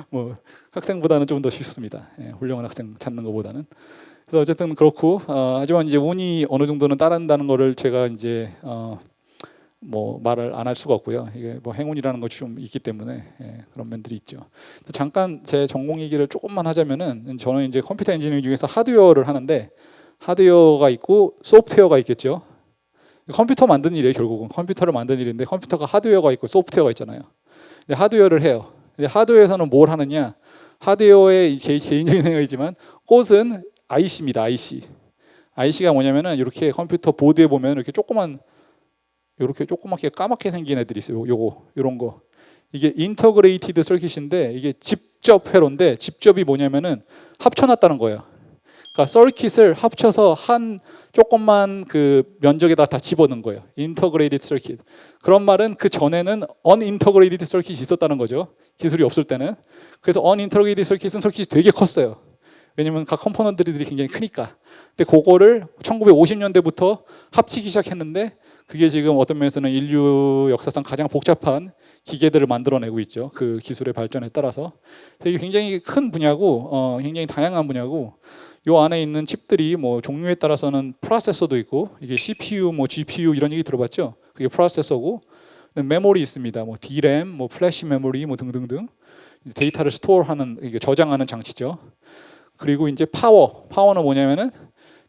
뭐 학생보다는 좀 더 쉽습니다. 예, 훌륭한 학생 찾는 것보다는. 그래서 어쨌든 그렇고 하지만 이제 운이 어느 정도는 따른다는 거를 제가 이제 뭐 말을 안 할 수가 없고요. 이게 뭐 행운이라는 것이 좀 있기 때문에 그런 면들이 있죠. 잠깐 제 전공 얘기를 조금만 하자면은 저는 이제 컴퓨터 엔지니어링 중에서 하드웨어를 하는데 하드웨어가 있고 소프트웨어가 있겠죠. 컴퓨터 만드는 일이에요. 결국은 컴퓨터를 만드는 일인데 컴퓨터가 하드웨어가 있고 소프트웨어가 있잖아요. 근데 하드웨어를 해요. 근데 하드웨어에서는 뭘 하느냐? 하드웨어의 제 개인적인 생각이지만 꽃은 IC입니다. IC. IC가 뭐냐면은 이렇게 컴퓨터 보드에 보면 이렇게 이렇게 조그맣게 까맣게 생긴 애들이 있어요. 요런 거. 이게 인터그레이티드 서킷인데 이게 집접 회로인데 집접이 뭐냐면은 합쳐놨다는 거예요. 그러니까 서킷을 합쳐서 한 조그만 그 면적에다 다 집어넣은 거예요. 인터그레이티드 서킷. 그런 말은 그 전에는 언인터그레이티드 서킷이 있었다는 거죠. 기술이 없을 때는. 그래서 언인터그레이티드 서킷은 서킷이 되게 컸어요. 왜냐면 각 컴포넌트들이 굉장히 크니까. 근데 그거를 1950년대부터 합치기 시작했는데 그게 지금 어떤 면에서는 인류 역사상 가장 복잡한 기계들을 만들어내고 있죠. 그 기술의 발전에 따라서. 이게 굉장히 큰 분야고 굉장히 다양한 분야고 요 안에 있는 칩들이 뭐 종류에 따라서는 프로세서도 있고 이게 CPU, 뭐 GPU 이런 얘기 들어봤죠? 그게 프로세서고 메모리 있습니다. 뭐 DRAM, 뭐 플래시 메모리 뭐 등등등 데이터를 스토어하는 이게 저장하는 장치죠. 그리고 이제 파워는 뭐냐면은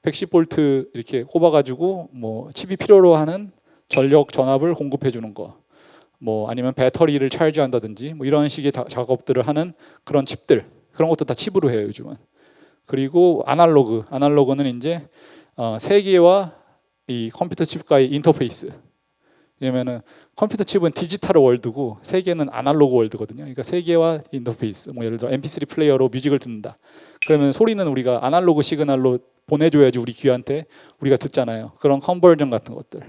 110V 이렇게 꼽아가지고 뭐 칩이 필요로 하는 전력 전압을 공급해 주는 거, 뭐 아니면 배터리를 찰지한다든지 뭐 이런 식의 작업들을 하는 그런 칩들 그런 것도 다 칩으로 해요 요즘은. 그리고 아날로그는 이제 세계와 이 컴퓨터 칩과의 인터페이스. 왜냐면은 컴퓨터 칩은 디지털 월드고 세계는 아날로그 월드거든요. 그러니까 세계와 인터페이스. 뭐 예를 들어 MP3 플레이어로 뮤직을 듣는다. 그러면 소리는 우리가 아날로그 시그널로 보내줘야지 우리 귀한테 우리가 듣잖아요. 그런 컨버전 같은 것들.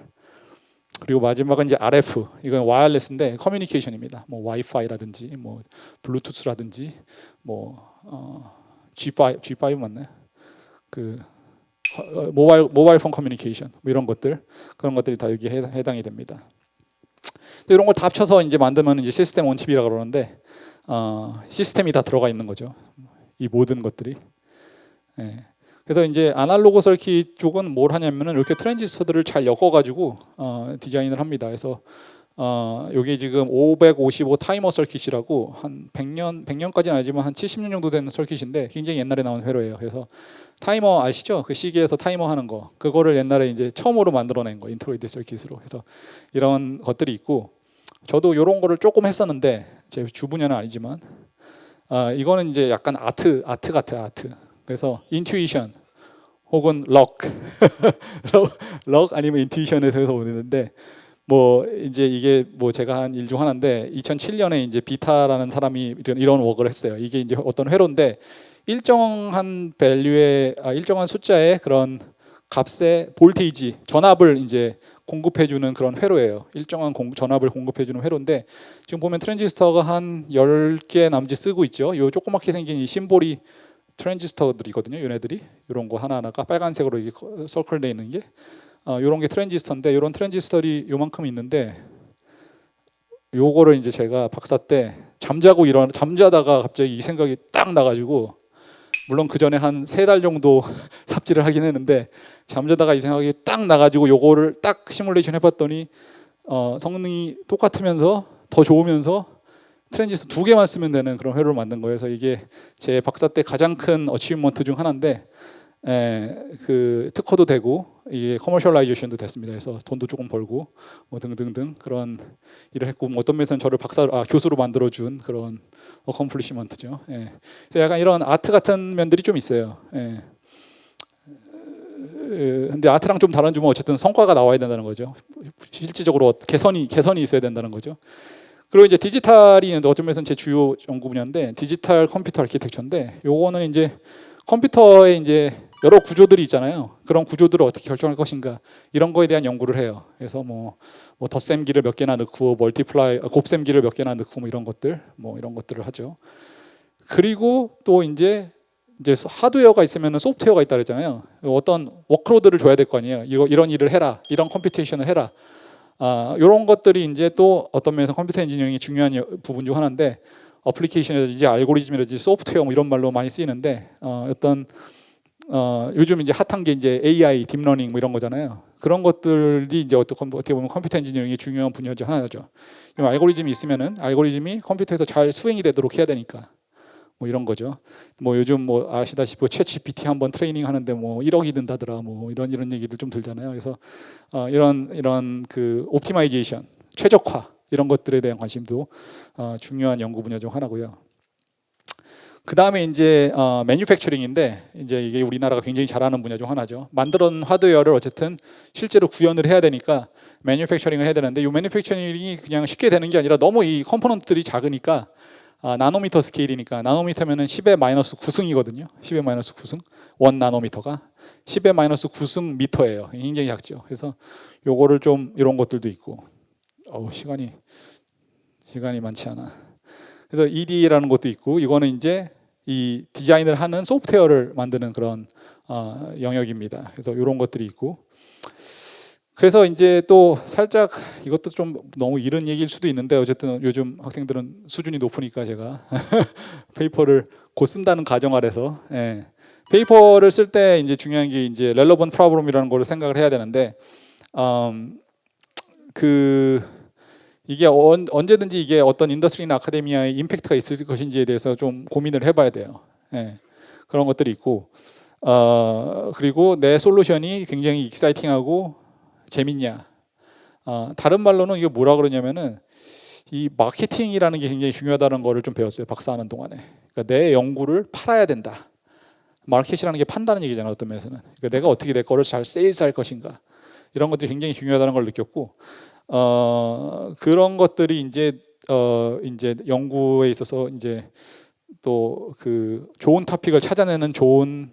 그리고 마지막은 이제 RF. 이건 와이어리스인데 커뮤니케이션입니다. 뭐 와이파이라든지 뭐 블루투스라든지 뭐 G5 맞나요? 그 모바일 폰 커뮤니케이션 뭐 이런 것들 그런 것들이 다 여기에 해당이 됩니다. 이런 걸 다 합쳐서 이제 만들면 이제 시스템 온칩이라고 그러는데 시스템이 다 들어가 있는 거죠. 이 모든 것들이. 예. 그래서 이제 아날로그 서킷 쪽은 뭘 하냐면은 이렇게 트랜지스터들을 잘 엮어가지고 디자인을 합니다. 그래서 여기 지금 555 타이머 서킷이라고 한 100년까지는 아니지만 한 70년 정도 되는 서킷인데 굉장히 옛날에 나온 회로예요. 그래서 타이머 아시죠? 그 시계에서 타이머 하는 거 그거를 옛날에 이제 처음으로 만들어낸 거 인터그레이티드 서킷으로. 그래서 이런 것들이 있고 저도 이런 거를 조금 했었는데 제 주 분야는 아니지만 이거는 이제 약간 아트 같아요. 아트. 그래서 인투이션 혹은 럭 아니면 인투이션에서 오는데 뭐 이제 이게 뭐 제가 한 일 중 하나인데 2007년에 이제 비타라는 사람이 이런 워크를 했어요. 이게 이제 어떤 회로인데 일정한 밸류의 일정한 숫자의 그런 값의 볼테이지 전압을 이제 공급해주는 그런 회로예요. 일정한 전압을 공급해주는 회로인데 지금 보면 트랜지스터가 한 10개 남짓 쓰고 있죠. 요 조그맣게 생긴 이 심볼이 트랜지스터들이거든요. 얘네들이 이런 거 하나하나가 빨간색으로 이게 서클돼 있는 게 이런 게 트랜지스터인데 이런 트랜지스터들이 요만큼 있는데 요거를 이제 제가 박사 때 잠자다가 갑자기 이 생각이 딱 나가지고 물론 그 전에 한 3달 정도 삽질을 하긴 했는데 잠자다가 이 생각이 딱 나가지고 요거를 딱 시뮬레이션 해봤더니 성능이 똑같으면서 더 좋으면서 트랜지스터 2개만 쓰면 되는 그런 회로를 만든 거예요. 그래서 이게 제 박사 때 가장 큰 어치브먼트 중 하나인데 그 특허도 되고 이게 커머셜라이제이션도 됐습니다. 그래서 돈도 조금 벌고 뭐 등등등 그런 일을 했고 뭐 어떤 면에서는 저를 교수로 만들어준 그런 어컴플리시먼트죠. 그래서 약간 이런 아트 같은 면들이 좀 있어요. 근데 아트랑 좀 다른 점은 어쨌든 성과가 나와야 된다는 거죠. 실질적으로 개선이 있어야 된다는 거죠. 그리고 이제 디지털이 어떤 면에서는 제 주요 연구 분야인데 디지털 컴퓨터 아키텍처인데 요거는 이제 컴퓨터에 이제 여러 구조들이 있잖아요. 그런 구조들을 어떻게 결정할 것인가 이런 거에 대한 연구를 해요. 그래서 뭐 덧셈기를 몇 개나 넣고 곱셈기를 몇 개나 넣고 뭐 이런 것들 이런 것들을 하죠. 그리고 또 이제 하드웨어가 있으면 소프트웨어가 있다 그랬잖아요. 어떤 워크로드를 줘야 될 거 아니에요. 이런 일을 해라, 이런 컴퓨테이션을 해라. 이런 것들이 이제 또 어떤 면에서 컴퓨터 엔지니어링이 중요한 부분 중 하나인데 어플리케이션이라든지 알고리즘이라든지 소프트웨어 뭐 이런 말로 많이 쓰이는데 요즘 이제 핫한 게 이제 AI, 딥러닝 뭐 이런 거잖아요. 그런 것들이 이제 어떻게 보면 컴퓨터 엔지니어링의 중요한 분야 중 하나죠. 알고리즘이 있으면은 알고리즘이 컴퓨터에서 잘 수행이 되도록 해야 되니까. 뭐 이런 거죠. 뭐 요즘 뭐 아시다시피 챗 GPT 한번 트레이닝 하는데 뭐 1억이 든다더라. 뭐 이런 얘기들 좀 들잖아요. 그래서 이런 그 옵티마이제이션, 최적화 이런 것들에 대한 관심도 중요한 연구 분야 중 하나고요. 그 다음에 이제 매뉴팩처링인데 이제 이게 우리나라가 굉장히 잘하는 분야 중 하나죠. 만들어낸 하드웨어를 어쨌든 실제로 구현을 해야 되니까 매뉴팩처링을 해야 되는데 이 매뉴팩처링이 그냥 쉽게 되는 게 아니라 너무 이 컴포넌트들이 작으니까 나노미터 스케일이니까 나노미터면은 10의 마이너스 9승이거든요. 10의 마이너스 9승. 1 나노미터가 10의 마이너스 9승 미터예요. 굉장히 작죠. 그래서 요거를 좀 이런 것들도 있고. 시간이 많지 않아. 그래서 ED라는 것도 있고 이거는 이제 이 디자인을 하는 소프트웨어를 만드는 그런 영역입니다. 그래서 이런 것들이 있고. 그래서 이제 또 살짝 이것도 좀 너무 이른 얘기일 수도 있는데 어쨌든 요즘 학생들은 수준이 높으니까 제가 페이퍼를 곧 쓴다는 가정 아래서 페이퍼를 쓸 때 이제 중요한 게 이제 relevant problem이라는 걸 생각을 해야 되는데 이게 언제든지 이게 어떤 인더스트리나 아카데미아에 임팩트가 있을 것인지에 대해서 좀 고민을 해봐야 돼요. 그런 것들이 있고 그리고 내 솔루션이 굉장히 익사이팅하고 재밌냐. 다른 말로는 이게 뭐라 그러냐면은 이 마케팅이라는 게 굉장히 중요하다는 거를 좀 배웠어요. 박사하는 동안에. 그러니까 내 연구를 팔아야 된다. 마켓이라는 게 판다는 얘기잖아요. 어떤 면에서는. 그러니까 내가 어떻게 내 거를 잘 세일스할 것인가. 이런 것들이 굉장히 중요하다는 걸 느꼈고 그런 것들이 이제 연구에 있어서 이제 또 그 좋은 토픽을 찾아내는 좋은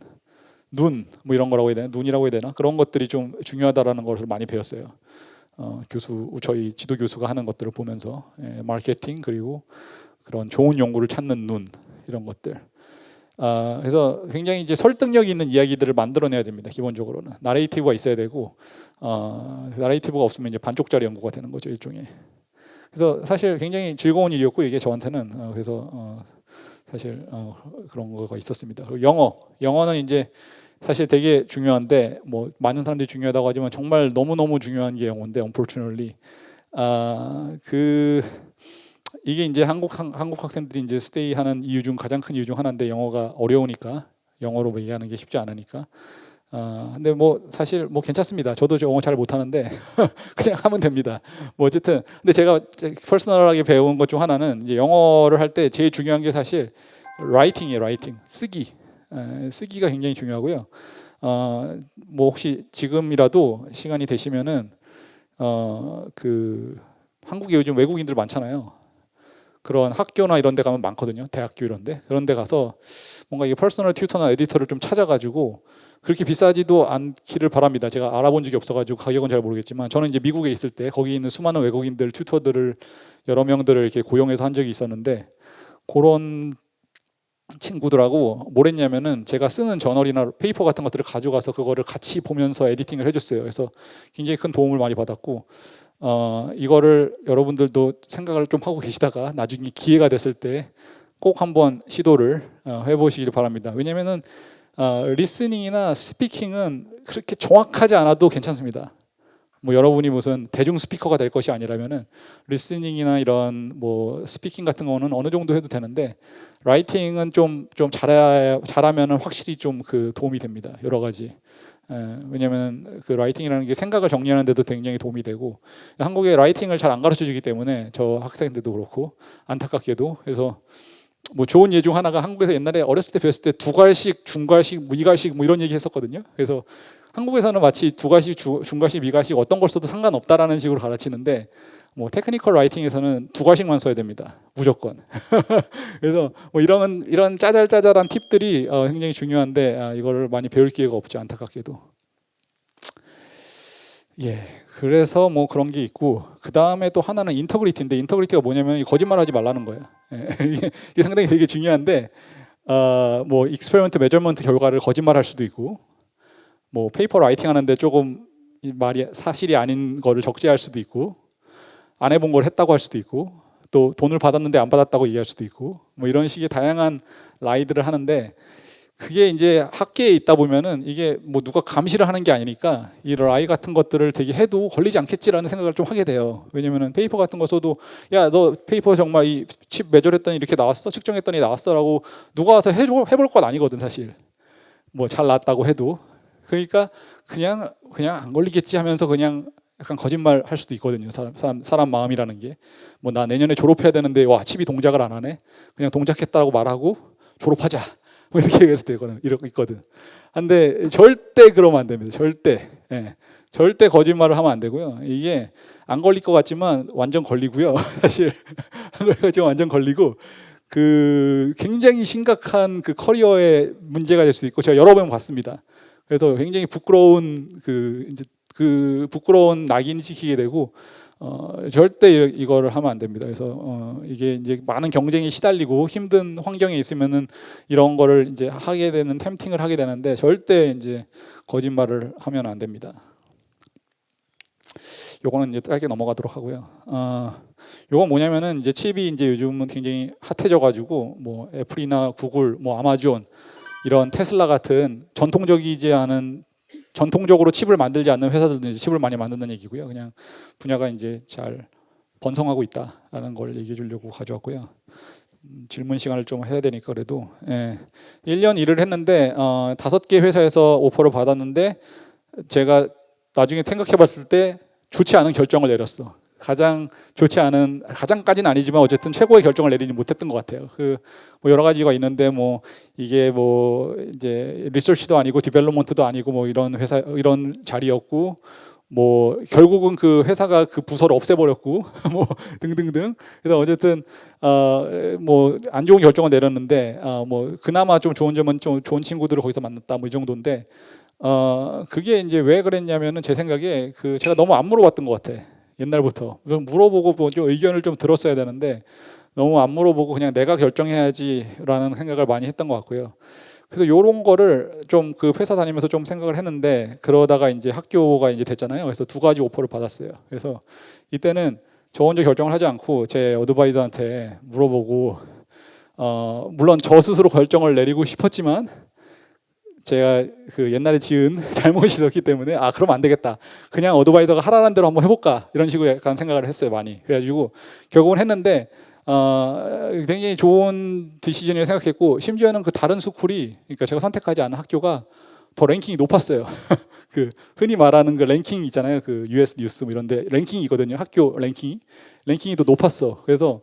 뭐 이런 거라고 해야 되나? 눈이라고 해야 되나? 그런 것들이 좀 중요하다라는 것을 많이 배웠어요. 저희 지도 교수가 하는 것들을 보면서 마케팅 그리고 그런 좋은 연구를 찾는 눈 이런 것들. 그래서 굉장히 이제 설득력 있는 이야기들을 만들어내야 됩니다. 기본적으로는 나레이티브가 있어야 되고 나레이티브가 없으면 이제 반쪽짜리 연구가 되는 거죠 일종의. 그래서 사실 굉장히 즐거운 일이었고 이게 저한테는 그래서 사실 그런 거가 있었습니다. 그리고 영어는 이제 사실 되게 중요한데 뭐 많은 사람들이 중요하다고 하지만 정말 너무 중요한 게 영어인데 unfortunately 이게 이제 한국 학생들이 이제 스테이하는 이유 중 가장 큰 이유 중 하나인데 영어가 어려우니까 영어로 얘기하는 게 쉽지 않으니까 근데 뭐 사실 뭐 괜찮습니다. 저도 영어 잘 못하는데 그냥 하면 됩니다. 뭐 어쨌든 근데 제가 퍼스널하게 배운 것 중 하나는 이제 영어를 할 때 제일 중요한 게 사실 라이팅이에요. 라이팅 쓰기가 굉장히 중요하고요. 뭐 혹시 지금이라도 시간이 되시면은 그 한국에 요즘 외국인들 많잖아요. 그런 학교나 이런 데 가면 많거든요. 대학교 이런 데. 그런 데 가서 뭔가 이게 퍼스널 튜터나 에디터를 좀 찾아가지고 그렇게 비싸지도 않기를 바랍니다. 제가 알아본 적이 없어가지고 가격은 잘 모르겠지만 저는 이제 미국에 있을 때 거기 있는 수많은 외국인들 튜터들을 여러 명들을 이렇게 고용해서 한 적이 있었는데 그런 친구들하고 뭘 했냐면은 제가 쓰는 저널이나 페이퍼 같은 것들을 가져가서 그거를 같이 보면서 에디팅을 해줬어요. 그래서 굉장히 큰 도움을 많이 받았고 이거를 여러분들도 생각을 좀 하고 계시다가 나중에 기회가 됐을 때 꼭 한번 시도를 해보시길 바랍니다. 왜냐면은 리스닝이나 스피킹은 그렇게 정확하지 않아도 괜찮습니다. 뭐 여러분이 무슨 대중 스피커가 될 것이 아니라면은 리스닝이나 이런 뭐 스피킹 같은 거는 어느 정도 해도 되는데 라이팅은 좀 잘하면은 확실히 좀 그 도움이 됩니다. 여러 가지. 왜냐하면 그 라이팅이라는 게 생각을 정리하는 데도 굉장히 도움이 되고 한국에 라이팅을 잘 안 가르쳐 주기 때문에 저 학생들도 그렇고 안타깝게도 그래서 뭐 좋은 예 중 하나가 한국에서 옛날에 어렸을 때 배웠을 때 두괄식, 중괄식, 뭐 이괄식 뭐 이런 얘기 했었거든요. 그래서 한국에서는 마치 두괄식, 중괄식, 미괄식 어떤 걸 써도 상관없다라는 식으로 가르치는데 뭐 테크니컬 라이팅에서는 두괄식만 써야 됩니다. 무조건. 그래서 뭐 이런 짜잘짜잘한 팁들이 굉장히 중요한데 이거를 많이 배울 기회가 없죠. 안타깝게도. 예. 그래서 뭐 그런 게 있고 그 다음에 또 하나는 인터그리티인데 인터그리티가 뭐냐면 거짓말하지 말라는 거예요. 예. 이게 상당히 되게 중요한데 뭐 익스페리먼트 메저먼트 결과를 거짓말할 수도 있고 뭐 페이퍼 라이팅 하는데 조금 이 말이 사실이 아닌 거를 적재할 수도 있고 안 해본 걸 했다고 할 수도 있고 또 돈을 받았는데 안 받았다고 얘기할 수도 있고 뭐 이런 식의 다양한 라이들을 하는데 그게 이제 학계에 있다 보면은 이게 뭐 누가 감시를 하는 게 아니니까 이 라이 같은 것들을 되게 해도 걸리지 않겠지라는 생각을 좀 하게 돼요. 왜냐면은 페이퍼 같은 거 써도 야 너 페이퍼 정말 이 칩 매절했더니 이렇게 나왔어 측정했더니 나왔어라고 누가 와서 해볼 건 아니거든 사실. 뭐 잘 나왔다고 해도 그러니까 그냥 안 걸리겠지 하면서 그냥 약간 거짓말 할 수도 있거든요. 사람 마음이라는 게 뭐 나 내년에 졸업해야 되는데 와 칩이 동작을 안 하네. 그냥 동작했다라고 말하고 졸업하자. 뭐 이렇게 얘기해서 되거든. 이렇게 있거든. 근데 절대 그러면 안 됩니다. 절대. 예. 절대 거짓말을 하면 안 되고요. 이게 안 걸릴 것 같지만 완전 걸리고요. 사실 안 걸릴 것 같지만 완전 걸리고 그 굉장히 심각한 그 커리어에 문제가 될 수 있고 제가 여러 번 봤습니다. 그래서 굉장히 부끄러운 그 부끄러운 낙인 시키게 되고 절대 이거를 하면 안 됩니다. 그래서 이게 이제 많은 경쟁에 시달리고 힘든 환경에 있으면은 이런 거를 이제 하게 되는 템팅을 하게 되는데 절대 이제 거짓말을 하면 안 됩니다. 요거는 이제 짧게 넘어가도록 하고요. 요건 뭐냐면은 이제 칩이 이제 요즘은 굉장히 핫해져가지고 뭐 애플이나 구글, 뭐 아마존 이런 테슬라 같은 전통적으로 칩을 만들지 않는 회사들도 이제 칩을 많이 만든다는 얘기고요. 그냥 분야가 이제 잘 번성하고 있다라는 걸 얘기해 주려고 가져왔고요. 질문 시간을 좀 해야 되니까 그래도 1년 일을 했는데 5개 회사에서 오퍼를 받았는데 제가 나중에 생각해 봤을 때 좋지 않은 결정을 내렸어. 가장 좋지 않은 가장까지는 아니지만 어쨌든 최고의 결정을 내리지 못했던 것 같아요. 뭐 여러 가지가 있는데 뭐 이게 뭐 이제 리서치도 아니고 디벨롭먼트도 아니고 뭐 이런 회사 이런 자리였고 뭐 결국은 그 회사가 그 부서를 없애버렸고 뭐 등등등. 그래서 어쨌든 뭐 안 좋은 결정을 내렸는데 뭐 그나마 좀 좋은 점은 좀 좋은 친구들을 거기서 만났다 뭐 이 정도인데 그게 이제 왜 그랬냐면은 제 생각에 그 제가 너무 안 물어봤던 것 같아. 옛날부터 물어보고 뭐 좀 의견을 좀 들었어야 되는데 너무 안 물어보고 그냥 내가 결정해야지라는 생각을 많이 했던 것 같고요. 그래서 이런 거를 좀 그 회사 다니면서 좀 생각을 했는데 그러다가 이제 학교가 이제 됐잖아요. 그래서 2가지 오퍼를 받았어요. 그래서 이때는 저 혼자 결정을 하지 않고 제 어드바이저한테 물어보고 물론 저 스스로 결정을 내리고 싶었지만 제가 그 옛날에 지은 잘못이 있었기 때문에 그럼 안 되겠다. 그냥 어드바이저가 하라는 대로 한번 해볼까 이런 식으로 약간 생각을 했어요 많이. 그래가지고 결국은 했는데 굉장히 좋은 디시전이라고 생각했고 심지어는 그 다른 스쿨이 그러니까 제가 선택하지 않은 학교가 더 랭킹이 높았어요. 그 흔히 말하는 그 랭킹 있잖아요. 그 US 뉴스 뭐 이런데 랭킹이 있거든요. 학교 랭킹이 더 높았어. 그래서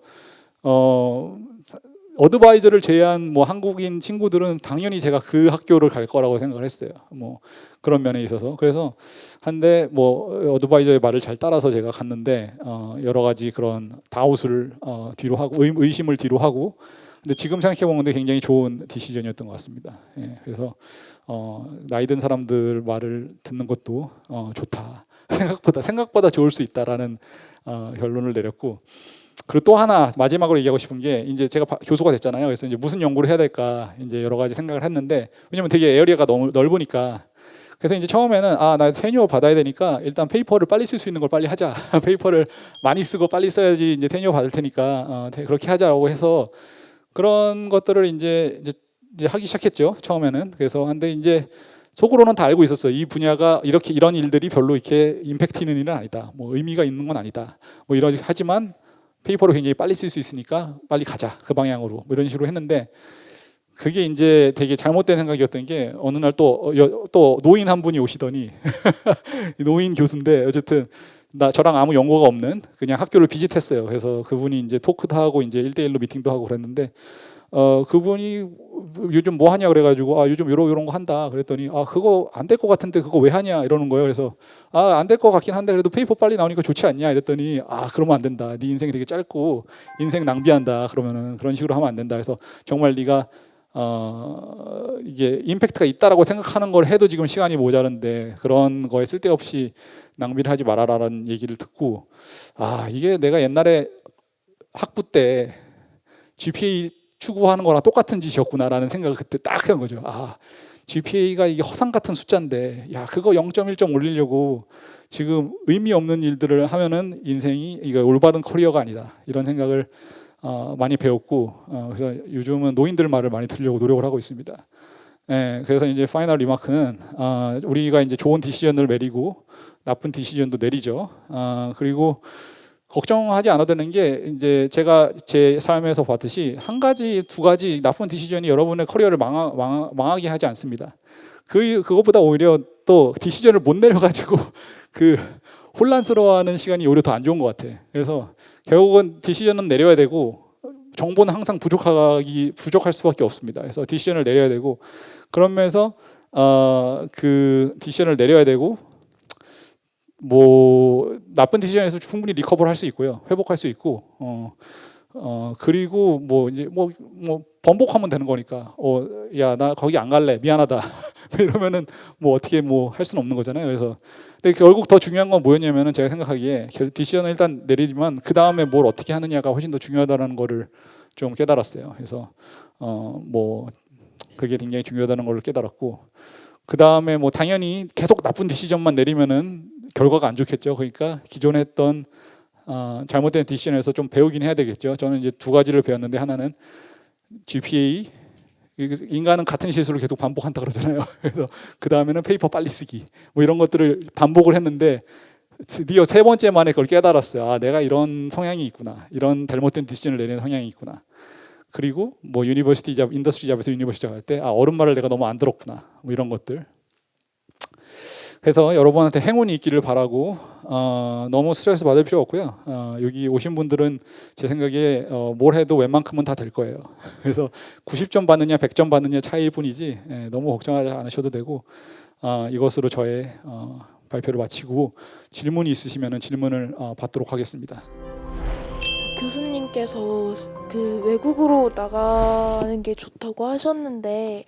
어드바이저를 제외한 뭐 한국인 친구들은 당연히 제가 그 학교를 갈 거라고 생각을 했어요. 뭐 그런 면에 있어서 그래서 한데 뭐 어드바이저의 말을 잘 따라서 제가 갔는데 여러 가지 그런 다우스를 뒤로 하고 의심을 뒤로 하고 근데 지금 생각해 보면 굉장히 좋은 디시전이었던 것 같습니다. 예, 그래서 나이 든 사람들 말을 듣는 것도 좋다. 생각보다 좋을 수 있다라는 결론을 내렸고. 그리고 또 하나 마지막으로 얘기하고 싶은 게 이제 제가 교수가 됐잖아요. 그래서 이제 무슨 연구를 해야 될까 이제 여러 가지 생각을 했는데 왜냐면 되게 에어리어가 너무 넓으니까 그래서 이제 처음에는 나 테뉴어 받아야 되니까 일단 페이퍼를 빨리 쓸 수 있는 걸 빨리 하자. 페이퍼를 많이 쓰고 빨리 써야지 이제 테뉴어 받을 테니까 그렇게 하자라고 해서 그런 것들을 이제 하기 시작했죠. 처음에는 그래서 근데 이제 속으로는 다 알고 있었어요. 이 분야가 이런 일들이 별로 이렇게 임팩트 있는 일은 아니다. 뭐 의미가 있는 건 아니다. 뭐 이런 하지만 페이퍼를 굉장히 빨리 쓸 수 있으니까 빨리 가자 그 방향으로 뭐 이런 식으로 했는데 그게 이제 되게 잘못된 생각이었던 게 어느 날 또 노인 한 분이 오시더니 노인 교수인데 어쨌든 저랑 아무 연고가 없는 그냥 학교를 비짓했어요. 그래서 그분이 이제 토크도 하고 이제 1대1로 미팅도 하고 그랬는데 그분이 요즘 뭐 하냐 그래가지고 요즘 요런 거 한다 그랬더니 그거 안 될 것 같은데 그거 왜 하냐 이러는 거예요. 그래서 안 될 것 같긴 한데 그래도 페이퍼 빨리 나오니까 좋지 않냐 이랬더니 그러면 안 된다. 네 인생이 되게 짧고 인생 낭비한다. 그러면은 그런 식으로 하면 안 된다. 그래서 정말 네가 이게 임팩트가 있다라고 생각하는 걸 해도 지금 시간이 모자른데 그런 거에 쓸데없이 낭비를 하지 말아라라는 얘기를 듣고 이게 내가 옛날에 학부 때 GPA 추구하는 거랑 똑같은 짓이었구나라는 생각을 그때 딱 한 거죠. GPA가 이게 허상 같은 숫자인데 그거 0.1점 올리려고 지금 의미 없는 일들을 하면은 인생이 이거 올바른 커리어가 아니다. 이런 생각을 많이 배웠고 그래서 요즘은 노인들 말을 많이 들으려고 노력을 하고 있습니다. 그래서 이제 파이널 리마크는 우리가 이제 좋은 디시전을 내리고 나쁜 디시전도 내리죠. 그리고 걱정하지 않아도 되는 게 이제 제가 제 삶에서 봤듯이 한 가지, 두 가지 나쁜 디시전이 여러분의 커리어를 망하게 하지 않습니다. 그것보다 오히려 또 디시전을 못 내려가지고 그 혼란스러워하는 시간이 오히려 더 안 좋은 것 같아. 그래서 결국은 디시전은 내려야 되고 정보는 항상 부족할 수밖에 없습니다. 그래서 디시전을 내려야 되고 그런 면에서 그 디시전을 내려야 되고 뭐 나쁜 디시전에서 충분히 리커버를 할 수 있고요, 회복할 수 있고 그리고 뭐 이제 뭐 번복하면 되는 거니까 야 나 거기 안 갈래 미안하다 이러면은 뭐 어떻게 뭐 할 수는 없는 거잖아요. 그래서 근데 결국 더 중요한 건 뭐였냐면은 제가 생각하기에 디시전을 일단 내리지만 그 다음에 뭘 어떻게 하느냐가 훨씬 더 중요하다는 거를 좀 깨달았어요. 그래서 뭐 그게 굉장히 중요하다는 걸 깨달았고 그 다음에 뭐 당연히 계속 나쁜 디시전만 내리면은 결과가 안 좋겠죠. 그러니까 기존에 했던 잘못된 디시전에서 좀 배우긴 해야 되겠죠. 저는 이제 두 가지를 배웠는데 하나는 GPA, 인간은 같은 실수를 계속 반복한다 그러잖아요. 그래서 그 다음에는 페이퍼 빨리 쓰기 뭐 이런 것들을 반복을 했는데 드디어 세 번째 만에 그걸 깨달았어요. 내가 이런 성향이 있구나. 이런 잘못된 디시전을 내리는 성향이 있구나. 그리고 뭐 유니버시티 잡, 인더스트리 잡에서 유니버시티 갈 때 어른 말을 내가 너무 안 들었구나. 뭐 이런 것들. 그래서 여러분한테 행운이 있기를 바라고 너무 스트레스 받을 필요 없고요. 여기 오신 분들은 제 생각에 뭘 해도 웬만큼은 다 될 거예요. 그래서 90점 받느냐 100점 받느냐 차이일 뿐이지 너무 걱정하지 않으셔도 되고 이것으로 저의 발표를 마치고 질문이 있으시면 질문을 받도록 하겠습니다. 교수님께서 그 외국으로 나가는 게 좋다고 하셨는데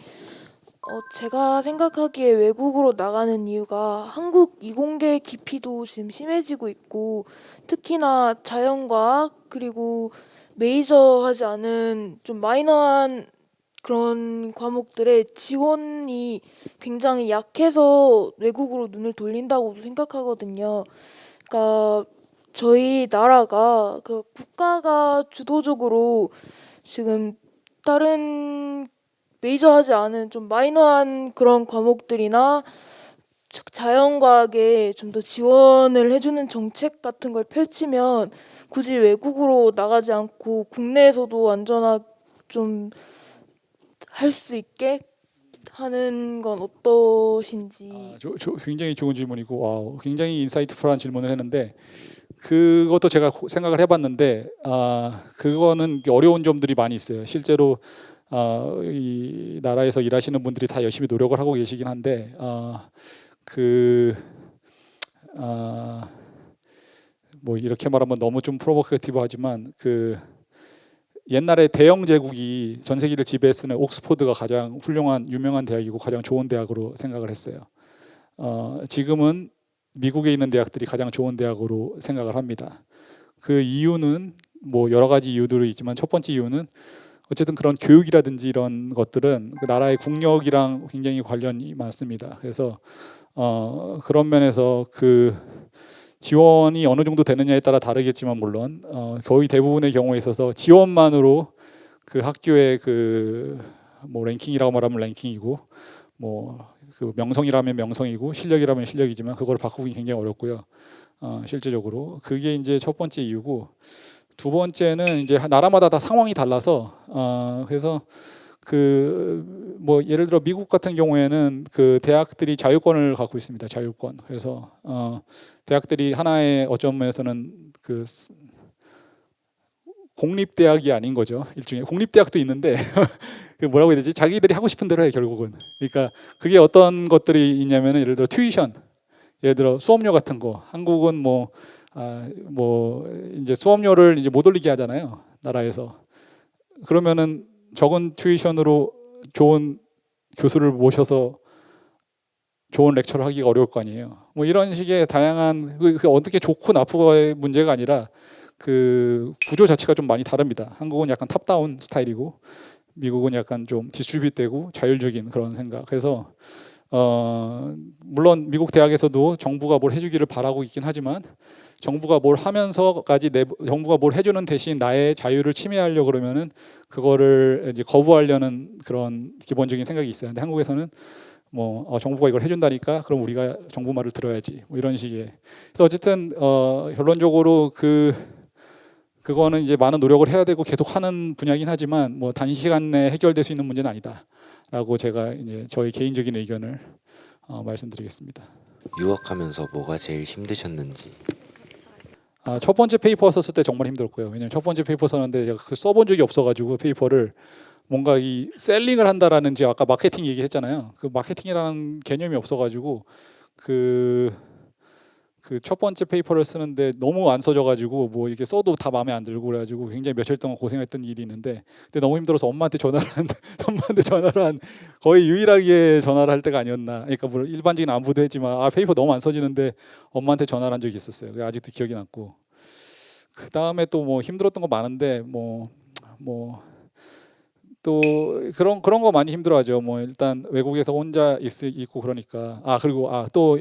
제가 생각하기에 외국으로 나가는 이유가 한국 이공계 기피도 지금 심해지고 있고 특히나 자연과학 그리고 메이저하지 않은 좀 마이너한 그런 과목들의 지원이 굉장히 약해서 외국으로 눈을 돌린다고 생각하거든요. 그러니까 저희 나라가 그 국가가 주도적으로 지금 다른 메이저하지 않은 좀 마이너한 그런 과목들이나 자연과학에 좀 더 지원을 해주는 정책 같은 걸 펼치면 굳이 외국으로 나가지 않고 국내에서도 안전하게 좀 할 수 있게 하는 건 어떠신지. 굉장히 좋은 질문이고 굉장히 인사이트풀한 질문을 했는데 그것도 제가 생각을 해봤는데 그거는 어려운 점들이 많이 있어요. 실제로 이 나라에서 일하시는 분들이 다 열심히 노력을 하고 계시긴 한데 뭐 이렇게 말하면 너무 좀 프로보케이티브하지만 옛날에 대영 제국이 전 세계를 지배했으는 옥스포드가 가장 훌륭한 유명한 대학이고 가장 좋은 대학으로 생각을 했어요. 지금은 미국에 있는 대학들이 가장 좋은 대학으로 생각을 합니다. 그 이유는 뭐 여러 가지 이유들이 있지만 첫 번째 이유는 어쨌든 그런 교육이라든지 이런 것들은 그 나라의 국력이랑 굉장히 관련이 많습니다. 그래서 그런 면에서 그 지원이 어느 정도 되느냐에 따라 다르겠지만 물론 거의 대부분의 경우에 있어서 지원만으로 그 학교의 그 뭐 랭킹이라고 말하면 랭킹이고 뭐 그 명성이라면 명성이고 실력이라면 실력이지만 그걸 바꾸기 굉장히 어렵고요. 실제적으로 그게 이제 첫 번째 이유고 두 번째는 이제 나라마다 다 상황이 달라서 그래서 그 뭐 예를 들어 미국 같은 경우에는 그 대학들이 자율권을 갖고 있습니다. 자율권. 그래서 대학들이 하나의 어떤 면에서는 그 공립대학이 아닌 거죠. 일종의 공립대학도 있는데 그 뭐라고 해야 되지? 자기들이 하고 싶은 대로 해 결국은. 그러니까 그게 어떤 것들이 있냐면은 예를 들어 튜이션, 예를 들어 수업료 같은 거. 한국은 뭐 이제 수업료를 이제 못 올리게 하잖아요. 나라에서. 그러면은 적은 튜이션으로 좋은 교수를 모셔서 좋은 렉처를 하기가 어려울 거 아니에요. 뭐 이런 식의 다양한 그 어떻게 좋고 나쁘고의 문제가 아니라 그 구조 자체가 좀 많이 다릅니다. 한국은 약간 탑다운 스타일이고 미국은 약간 좀 디스트리뷰트되고 자율적인 그런 생각. 그래서 물론 미국 대학에서도 정부가 뭘 해주기를 바라고 있긴 하지만 정부가 뭘 하면서까지 정부가 뭘 해주는 대신 나의 자유를 침해하려고 그러면은 그거를 이제 거부하려는 그런 기본적인 생각이 있어요. 근데 한국에서는 뭐 정부가 이걸 해준다니까 그럼 우리가 정부 말을 들어야지 뭐 이런 식의. 그래서 어쨌든 결론적으로 그거는 이제 많은 노력을 해야 되고 계속 하는 분야긴 하지만 뭐 단시간 내에 해결될 수 있는 문제는 아니다라고 제가 이제 저희 개인적인 의견을 말씀드리겠습니다. 유학하면서 뭐가 제일 힘드셨는지. 첫 번째 페이퍼 썼을 때 정말 힘들었고요. 왜냐면 첫 번째 페이퍼 썼는데 제가 써본 적이 없어가지고 페이퍼를 뭔가 이 셀링을 한다라는지 아까 마케팅 얘기했잖아요. 그 마케팅이라는 개념이 없어가지고 그 첫 번째 페이퍼를 쓰는데 너무 안 써져가지고 뭐 이렇게 써도 다 마음에 안 들고 그래가지고 굉장히 며칠 동안 고생했던 일이 있는데 근데 너무 힘들어서 엄마한테 전화를 한 거의 유일하게 전화를 할 때가 아니었나. 그러니까 물론 일반적인 안부도 했지만 페이퍼 너무 안 써지는데 엄마한테 전화를 한 적이 있었어요. 그게 아직도 기억이 남고 그 다음에 또 뭐 힘들었던 거 많은데 또 그런 거 많이 힘들어하죠. 뭐 일단 외국에서 혼자 있고 그러니까 그리고 또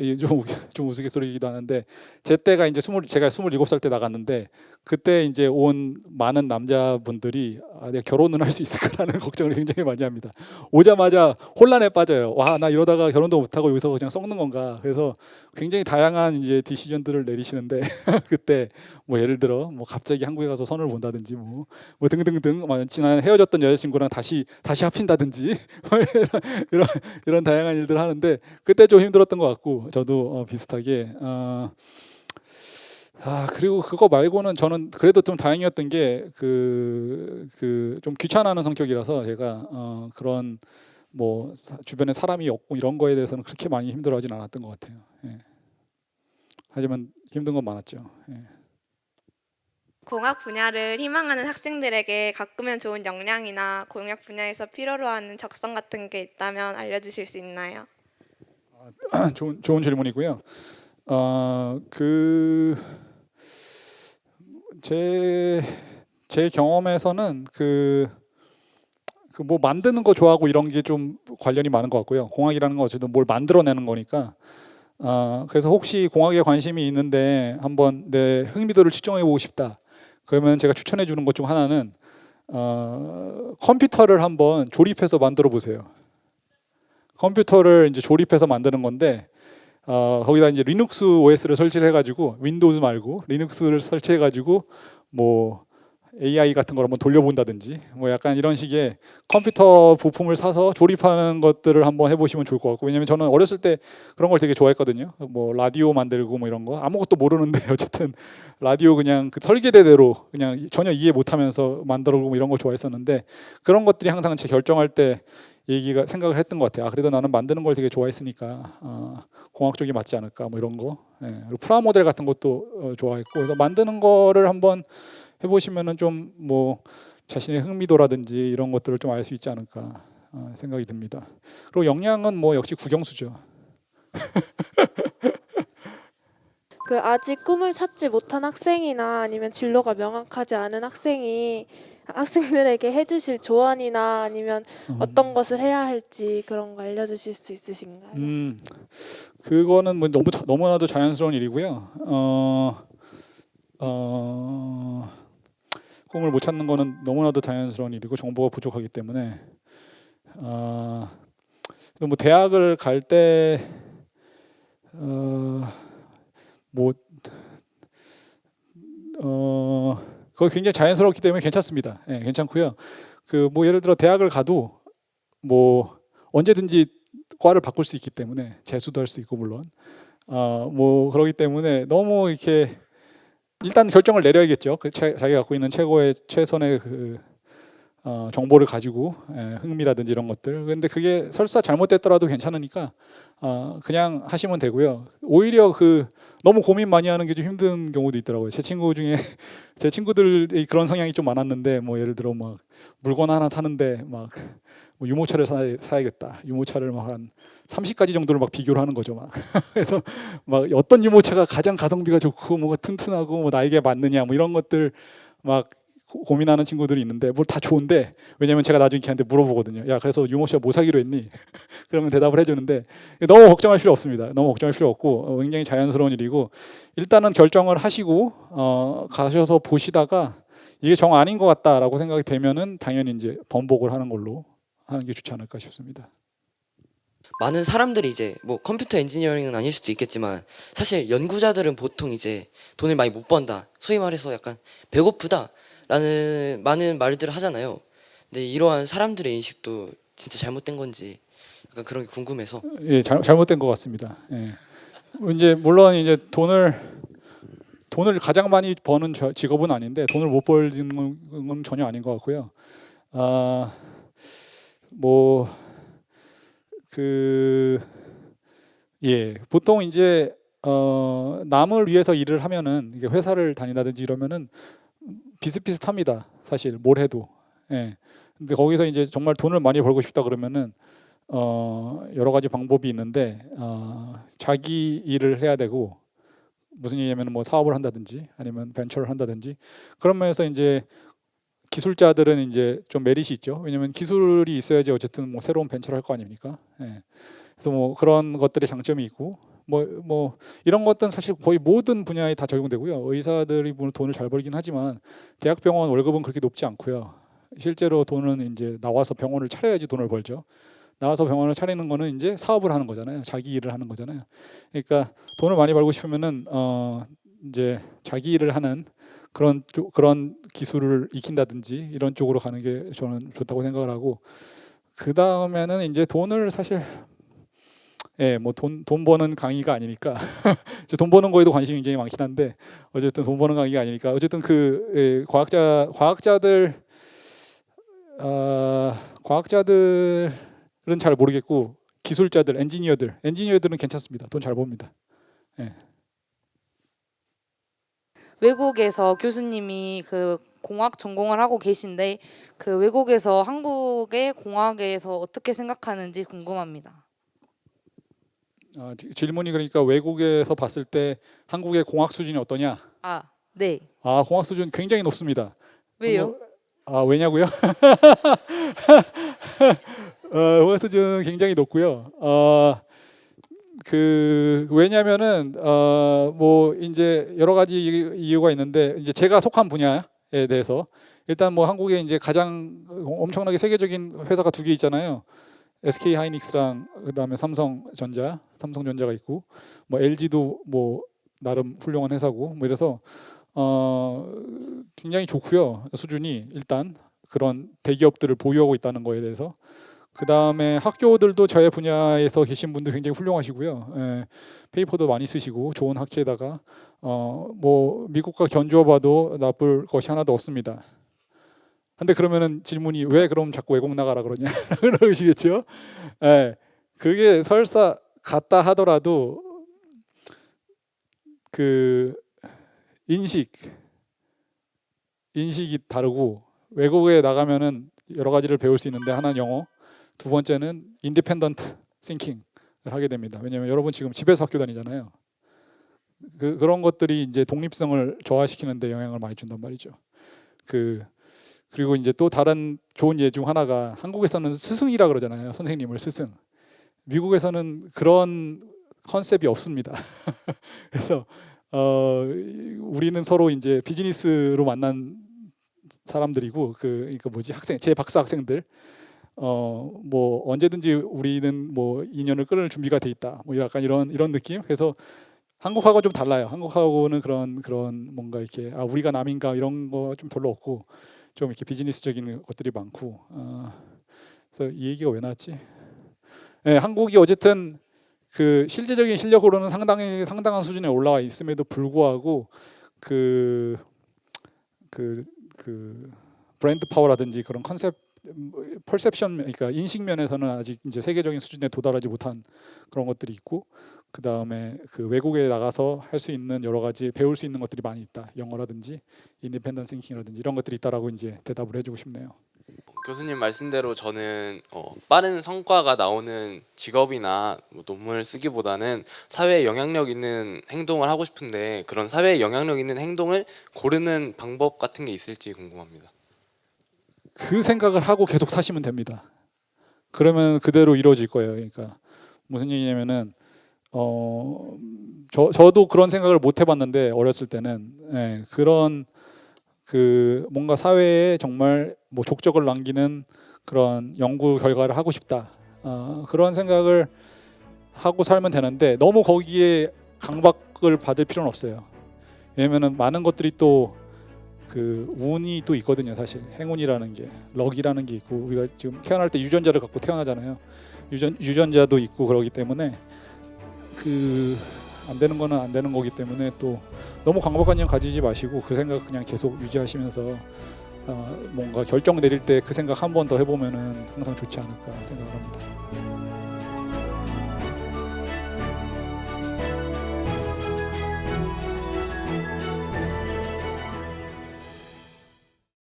좀 우스갯소리이기도 하는데 제 때가 이제 제가 27살 때 나갔는데 그때 이제 온 많은 남자분들이 내가 결혼은 할 수 있을까라는 걱정을 굉장히 많이 합니다. 오자마자 혼란에 빠져요. 와, 나 이러다가 결혼도 못 하고 여기서 그냥 썩는 건가? 그래서 굉장히 다양한 이제 디시전들을 내리시는데 그때 뭐 예를 들어 뭐 갑자기 한국에 가서 선을 본다든지 뭐 등등등 지난 헤어졌던 여자친구랑 다시 합친다든지 이런 다양한 일들을 하는데 그때 좀 힘들었던 것 같고 저도 비슷하게 그리고 그거 말고는 저는 그래도 좀 다행이었던 게 좀 귀찮아하는 성격이라서 제가 그런 뭐 주변에 사람이 없고 이런 거에 대해서는 그렇게 많이 힘들어하진 않았던 것 같아요. 예. 하지만 힘든 건 많았죠. 예. 공학 분야를 희망하는 학생들에게 가꾸면 좋은 역량이나 공학 분야에서 필요로 하는 적성 같은 게 있다면 알려주실 수 있나요? 좋은 질문이고요. 제 경험에서는 뭐 만드는 거 좋아하고 이런 게 좀 관련이 많은 것 같고요. 공학이라는 건 어쨌든 뭘 만들어내는 거니까. 그래서 혹시 공학에 관심이 있는데 한번 내 흥미도를 측정해보고 싶다. 그러면 제가 추천해 주는 것 중 하나는 컴퓨터를 한번 조립해서 만들어 보세요. 컴퓨터를 이제 조립해서 만드는 건데 거기다 이제 리눅스 OS를 설치를 해가지고 윈도우즈 말고 리눅스를 설치해가지고 뭐 AI 같은 걸 한번 돌려본다든지 뭐 약간 이런 식의 컴퓨터 부품을 사서 조립하는 것들을 한번 해보시면 좋을 것 같고 왜냐면 저는 어렸을 때 그런 걸 되게 좋아했거든요. 뭐 라디오 만들고 뭐 이런 거 아무것도 모르는데 어쨌든 라디오 그냥 그 설계대로 그냥 전혀 이해 못하면서 만들고 뭐 이런 거 좋아했었는데 그런 것들이 항상 제 결정할 때 생각을 했던 것 같아요. 그래도 나는 만드는 걸 되게 좋아했으니까 공학 쪽이 맞지 않을까 뭐 이런 거. 그리고 프라모델 같은 것도 좋아했고 그래서 만드는 거를 한번 해보시면은 좀 뭐 자신의 흥미도라든지 이런 것들을 좀 알 수 있지 않을까 생각이 듭니다. 그리고 역량은 뭐 역시 국영수죠. 아직 꿈을 찾지 못한 학생이나 아니면 진로가 명확하지 않은 학생들에게 해주실 조언이나 아니면 어떤 것을 해야 할지 그런 거 알려주실 수 있으신가요? 그거는 뭐 너무나도 자연스러운 일이고요. 꿈을 못 찾는 거는 너무나도 자연스러운 일이고 정보가 부족하기 때문에 뭐 대학을 갈 때 그거 굉장히 자연스럽기 때문에 괜찮습니다. 예, 괜찮고요. 뭐 예를 들어 대학을 가도 뭐 언제든지 과를 바꿀 수 있기 때문에 재수도 할 수 있고 물론 뭐 그러기 때문에 너무 이렇게 일단 결정을 내려야겠죠. 자기가 갖고 있는 최선의 정보를 가지고 흥미라든지 이런 것들. 근데 그게 설사 잘못됐더라도 괜찮으니까 그냥 하시면 되고요. 오히려 너무 고민 많이 하는 게 좀 힘든 경우도 있더라고요. 제 친구 중에 제 친구들이 그런 성향이 좀 많았는데 뭐 예를 들어 막 물건 하나 사는데 막 뭐 유모차를 사야겠다. 유모차를 막 한 30가지 정도를 막 비교를 하는 거죠. 막 그래서 막 어떤 유모차가 가장 가성비가 좋고 뭐 튼튼하고 뭐 나에게 맞느냐 뭐 이런 것들 막 고민하는 친구들이 있는데 뭐 다 좋은데 왜냐면 제가 나중에 걔한테 물어보거든요. 야 그래서 유모차 뭐 사기로 했니? 그러면 대답을 해주는데 너무 걱정할 필요 없습니다. 너무 걱정할 필요 없고 굉장히 자연스러운 일이고 일단은 결정을 하시고 가셔서 보시다가 이게 정 아닌 것 같다라고 생각이 되면은 당연히 이제 번복을 하는 걸로 하는 게 좋지 않을까 싶습니다. 많은 사람들이 이제 뭐 컴퓨터 엔지니어링은 아닐 수도 있겠지만 사실 연구자들은 보통 이제 돈을 많이 못 번다, 소위 말해서 약간 배고프다라는 많은 말들을 하잖아요. 근데 이러한 사람들의 인식도 진짜 잘못된 건지 약간 그런 게 궁금해서. 예, 잘못된 것 같습니다. 예. 이제 물론 이제 돈을 가장 많이 버는 직업은 아닌데 돈을 못 벌는 건 전혀 아닌 것 같고요. 보통 이제 남을 위해서 일을 하면은 이게 회사를 다닌다든지 이러면은 비슷비슷합니다. 사실 뭘 해도. 예. 근데 거기서 이제 정말 돈을 많이 벌고 싶다 그러면은 여러 가지 방법이 있는데 자기 일을 해야 되고 무슨 얘기냐면 뭐 사업을 한다든지 아니면 벤처를 한다든지 그런 면에서 이제 기술자들은 이제 좀 메리트 있죠. 왜냐하면 기술이 있어야지 어쨌든 뭐 새로운 벤처를 할 거 아닙니까? 예. 그래서 뭐 그런 것들의 장점이 있고 뭐 이런 것들은 사실 거의 모든 분야에 다 적용되고요. 의사들이 물론 돈을 잘 벌긴 하지만 대학병원 월급은 그렇게 높지 않고요. 실제로 돈은 이제 나와서 병원을 차려야지 돈을 벌죠. 나와서 병원을 차리는 거는 이제 사업을 하는 거잖아요. 자기 일을 하는 거잖아요. 그러니까 돈을 많이 벌고 싶으면은 이제 자기 일을 하는 그런 기술을 익힌다든지 이런 쪽으로 가는 게 저는 좋다고 생각을 하고 그 다음에는 이제 돈을 사실 뭐 돈 버는 강의가 아니니까 돈 버는 거에도 관심이 굉장히 많긴 한데 어쨌든 돈 버는 강의가 아니니까 어쨌든 과학자들은 잘 모르겠고 기술자들 엔지니어들은 괜찮습니다. 돈 잘 법니다. 예. 외국에서 교수님이 그 공학 전공을 하고 계신데 그 외국에서 한국의 공학에서 어떻게 생각하는지 궁금합니다. 질문이 그러니까 외국에서 봤을 때 한국의 공학 수준이 어떠냐? 네. 공학 수준 굉장히 높습니다. 왜요? 왜냐고요? 공학 수준 굉장히 높고요. 왜냐면은 뭐 이제 여러 가지 이유가 있는데 이제 제가 속한 분야에 대해서 일단 뭐 한국에 이제 가장 엄청나게 세계적인 회사가 두 개 있잖아요. SK 하이닉스랑 그다음에 삼성전자가 있고 뭐 LG도 뭐 나름 훌륭한 회사고 뭐 이래서 굉장히 좋고요. 수준이 일단 그런 대기업들을 보유하고 있다는 거에 대해서 그 다음에 학교들도 저의 분야에서 계신 분들 굉장히 훌륭하시고요. 페이퍼도 많이 쓰시고 좋은 학회에다가 뭐 미국과 견주어봐도 나쁠 것이 하나도 없습니다. 근데 그러면은 질문이 왜 그럼 자꾸 외국 나가라 그러냐 그러시겠죠. 그게 설사 갔다 하더라도 그 인식이 다르고 외국에 나가면은 여러 가지를 배울 수 있는데 하나는 영어, 두 번째는 인디펜던트 싱킹을 하게 됩니다. 왜냐하면 여러분 지금 집에서 학교 다니잖아요. 그런 것들이 이제 독립성을 저하시키는 데 영향을 많이 준단 말이죠. 그리고 이제 또 다른 좋은 예 중 하나가 한국에서는 스승이라 그러잖아요. 선생님을 스승. 미국에서는 그런 컨셉이 없습니다. 그래서 우리는 서로 이제 비즈니스로 만난 사람들이고 그러니까 제 박사 학생들 뭐 언제든지 우리는 뭐 인연을 끊을 준비가 돼 있다. 뭐 약간 이런 느낌. 그래서 한국하고 좀 달라요. 한국하고는 그런 뭔가 이렇게 우리가 남인가 이런 거 좀 별로 없고 좀 이렇게 비즈니스적인 것들이 많고 그래서 이 얘기가 왜 나왔지? 한국이 어쨌든 그 실제적인 실력으로는 상당한 수준에 올라와 있음에도 불구하고 그 브랜드 파워라든지 그런 컨셉, 퍼셉션, 그러니까 인식 면에서는 아직 이제 세계적인 수준에 도달하지 못한 그런 것들이 있고, 그 다음에 그 외국에 나가서 할 수 있는 여러 가지 배울 수 있는 것들이 많이 있다. 영어라든지 인디펜던트 싱킹이라든지 이런 것들이 있다라고 이제 대답을 해주고 싶네요. 교수님 말씀대로 저는 빠른 성과가 나오는 직업이나 뭐 논문을 쓰기보다는 사회에 영향력 있는 행동을 하고 싶은데, 그런 사회에 영향력 있는 행동을 고르는 방법 같은 게 있을지 궁금합니다. 그 생각을 하고 계속 사시면 됩니다. 그러면 그대로 이루어질 거예요. 그러니까 무슨 얘기냐면은 저도 그런 생각을 못 해봤는데 어렸을 때는 그런 그 뭔가 사회에 정말 뭐 족적을 남기는 그런 연구 결과를 하고 싶다. 그런 생각을 하고 살면 되는데 너무 거기에 강박을 받을 필요는 없어요. 왜냐면은 많은 것들이 또 그 운이 또 있거든요. 사실 행운이라는 게, 럭이라는 게 있고, 우리가 지금 태어날 때 유전자를 갖고 태어나잖아요. 유전자도 있고 그러기 때문에 그 안 되는 거는 안 되는 거기 때문에 또 너무 강박관념 가지지 마시고 그 생각 그냥 계속 유지하시면서 뭔가 결정 내릴 때 그 생각 한 번 더 해보면은 항상 좋지 않을까 생각합니다.